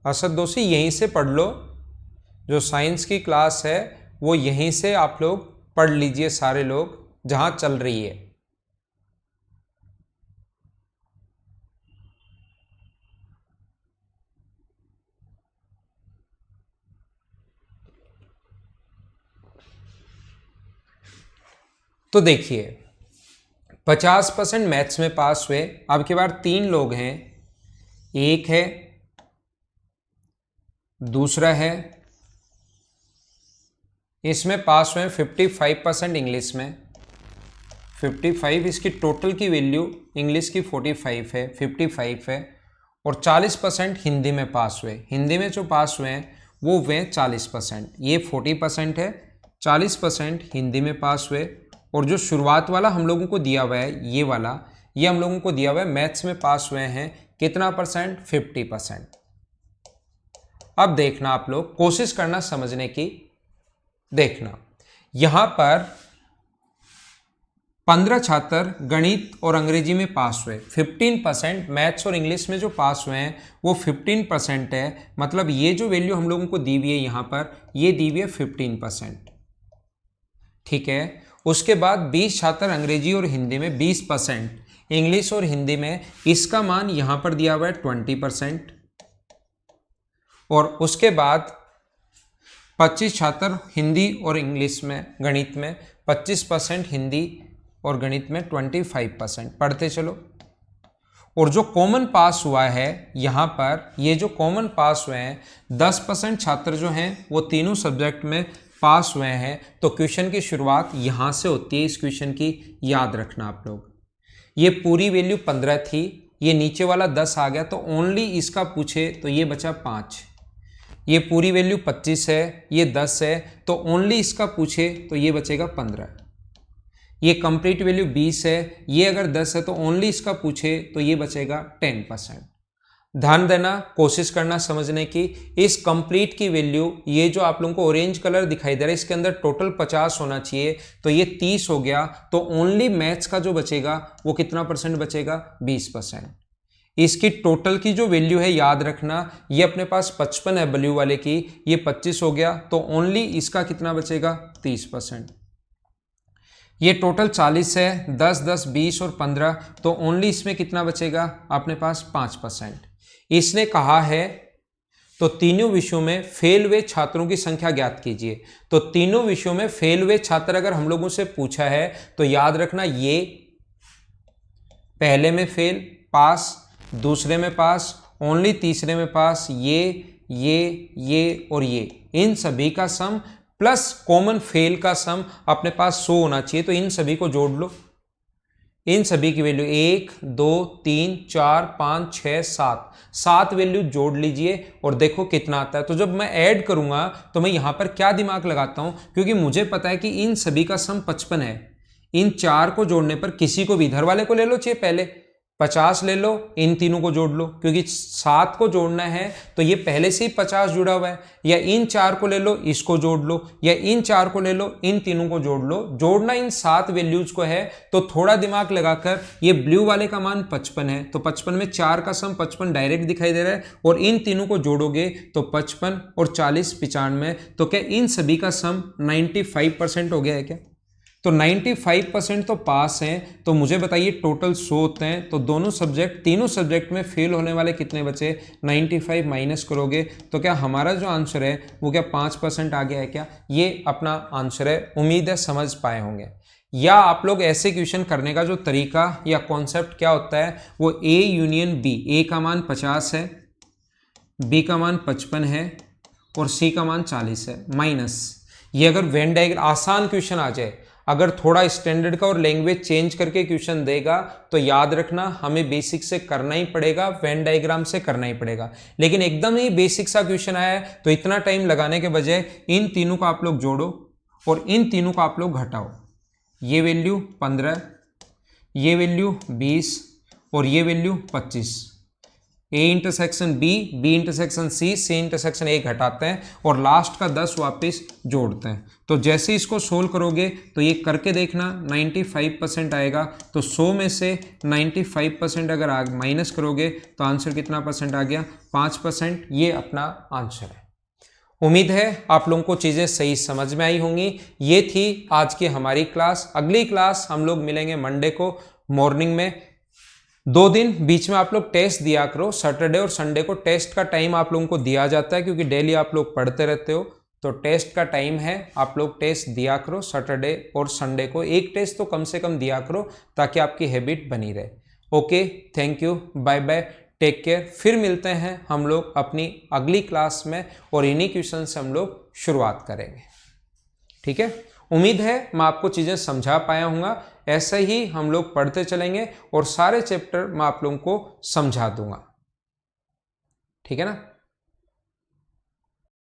असद दोषी यहीं से पढ़ लो, जो साइंस की क्लास है वो यहीं से आप लोग पढ़ लीजिए, सारे लोग जहां चल रही है। तो देखिए 50% मैथ्स में पास हुए, अब की बार 3 लोग हैं, एक है दूसरा है इसमें पास हुए 55% इंग्लिश में, 55, इसकी टोटल की वैल्यू इंग्लिश की 45 है, 55 है, और 40% हिंदी में पास हुए। हिंदी में जो पास हुए हैं वो हुए 40%, ये 40% है, 40% हिंदी में पास हुए। और जो शुरुआत वाला हम लोगों को दिया हुआ है ये वाला, ये हम लोगों को दिया हुआ है मैथ्स में पास हुए हैं कितना परसेंट, 50%। अब देखना आप लोग, कोशिश करना समझने की। देखना यहां पर 15 छात्र गणित और अंग्रेजी में पास हुए, 15% मैथ्स और इंग्लिश में जो पास हुए हैं वो 15% है। मतलब ये जो वैल्यू हम लोगों को दी हुई है यहां पर, ये दी हुई है 15%, ठीक है। उसके बाद 20 छात्र अंग्रेजी और हिंदी में, 20%, इंग्लिश और हिंदी में, इसका मान यहां पर दिया हुआ है 20%। और उसके बाद 25 छात्र हिंदी और इंग्लिश में, गणित में 25%, हिंदी और गणित में 25%। पढ़ते चलो। और जो कॉमन पास हुआ है यहाँ पर, ये जो कॉमन पास हुए हैं 10% छात्र जो हैं वो तीनों सब्जेक्ट में पास हुए हैं। तो क्वेश्चन की शुरुआत यहाँ से होती है, इस क्वेश्चन की याद रखना आप लोग। ये पूरी वैल्यू 15 थी, ये नीचे वाला 10 आ गया, तो ओनली इसका पूछे तो ये बचा 5। ये पूरी वैल्यू 25 है, ये 10 है, तो ओनली इसका पूछे तो ये बचेगा 15। ये कंप्लीट वैल्यू 20 है, ये अगर 10 है तो ओनली इसका पूछे तो ये बचेगा 10%। ध्यान देना, कोशिश करना समझने की। इस कंप्लीट की वैल्यू, ये जो आप लोगों को ऑरेंज कलर दिखाई दे रहा है, इसके अंदर टोटल 50 होना चाहिए, तो ये 30 हो गया। तो ओनली मैथ्स का जो बचेगा वो कितना परसेंट बचेगा, 20%। इसकी टोटल की जो वैल्यू है याद रखना, ये अपने पास 55 है ब्लू वाले की, ये 25 हो गया, तो ओनली इसका कितना बचेगा, 30%। ये टोटल 40 है, 10, 10, 20 और 15, तो ओनली इसमें कितना बचेगा अपने पास, 5%। इसने कहा है तो तीनों विषयों में फेल हुए छात्रों की संख्या ज्ञात कीजिए। तो तीनों विषयों में फेल हुए छात्र अगर हम लोगों से पूछा है तो याद रखना, ये पहले में फेल, पास, दूसरे में पास, ओनली तीसरे में पास, ये और ये, इन सभी का सम प्लस कॉमन फेल का सम अपने पास 100 होना चाहिए। तो इन सभी को जोड़ लो, इन सभी की वैल्यू 1, 2, 3, 4, 5, 6, 7 वैल्यू जोड़ लीजिए और देखो कितना आता है। तो जब मैं ऐड करूंगा तो मैं यहां पर क्या दिमाग लगाता हूं, क्योंकि मुझे पता है कि इन सभी का सम 55 है। इन 4 को जोड़ने पर किसी को भी, इधर वाले को ले लो चाहे पहले 50 ले लो, इन तीनों को जोड़ लो, क्योंकि 7 को जोड़ना है तो ये पहले से ही 50 जुड़ा हुआ है। या इन 4 को ले लो, इसको जोड़ लो, या इन 4 को ले लो, इन तीनों को जोड़ लो। जोड़ना इन 7 वैल्यूज को है, तो थोड़ा दिमाग लगाकर, ये ब्लू वाले का मान 55 है, तो 55 में 4 का सम 55 डायरेक्ट दिखाई दे रहा है, और इन तीनों को जोड़ोगे तो 55 और 40 95। तो क्या इन सभी का सम 95% हो गया है क्या? तो 95% तो पास हैं। तो मुझे बताइए टोटल 100 होते हैं, तो दोनों सब्जेक्ट, तीनों सब्जेक्ट में फेल होने वाले कितने बचे, 95 माइनस करोगे तो क्या हमारा जो आंसर है वो क्या 5% आ गया है क्या? ये अपना आंसर है। उम्मीद है समझ पाए होंगे। या आप लोग ऐसे क्वेश्चन करने का जो तरीका या कॉन्सेप्ट क्या होता है, वो ए यूनियन बी, ए का मान 50 है, बी का मान 55 है और सी का मान 40 है, माइनस। ये अगर वेन डायग्राम आसान क्वेश्चन आ जाए, अगर थोड़ा स्टैंडर्ड का और लैंग्वेज चेंज करके क्वेश्चन देगा तो याद रखना हमें बेसिक से करना ही पड़ेगा, वेन डायग्राम से करना ही पड़ेगा। लेकिन एकदम ही बेसिक सा क्वेश्चन आया है तो इतना टाइम लगाने के बजाय इन तीनों को आप लोग जोड़ो और इन तीनों को आप लोग घटाओ। ये वैल्यू 15, ये वैल्यू 20 और ये value 25। A intersection B, B intersection C, C intersection A घटाते हैं और लास्ट का 10 वापस जोड़ते हैं। तो जैसे इसको सोल्व करोगे तो ये करके देखना 95% आएगा। तो 100 में से 95% अगर माइनस करोगे तो आंसर कितना परसेंट आ गया, 5%। ये अपना आंसर है। उम्मीद है आप लोगों को चीज़ें सही समझ में आई होंगी। ये थी आज की हमारी क्लास। अगली क्लास हम लोग मिलेंगे मंडे को मॉर्निंग में। 2 दिन बीच में आप लोग टेस्ट दिया करो, सैटरडे और संडे को टेस्ट का टाइम आप लोगों को दिया जाता है, क्योंकि डेली आप लोग पढ़ते रहते हो। तो टेस्ट का टाइम है, आप लोग टेस्ट दिया करो सैटरडे और संडे को। एक टेस्ट तो कम से कम दिया करो ताकि आपकी हैबिट बनी रहे। Okay, thank you, bye bye, take care. फिर मिलते हैं हम लोग अपनी अगली क्लास में और इन्हीं क्वेश्चन से हम लोग शुरुआत करेंगे। ठीक है, उम्मीद है मैं आपको चीज़ें समझा पाया हूँगा। ऐसे ही हम लोग पढ़ते चलेंगे और सारे चैप्टर मैं आप लोगों को समझा दूंगा। ठीक है ना।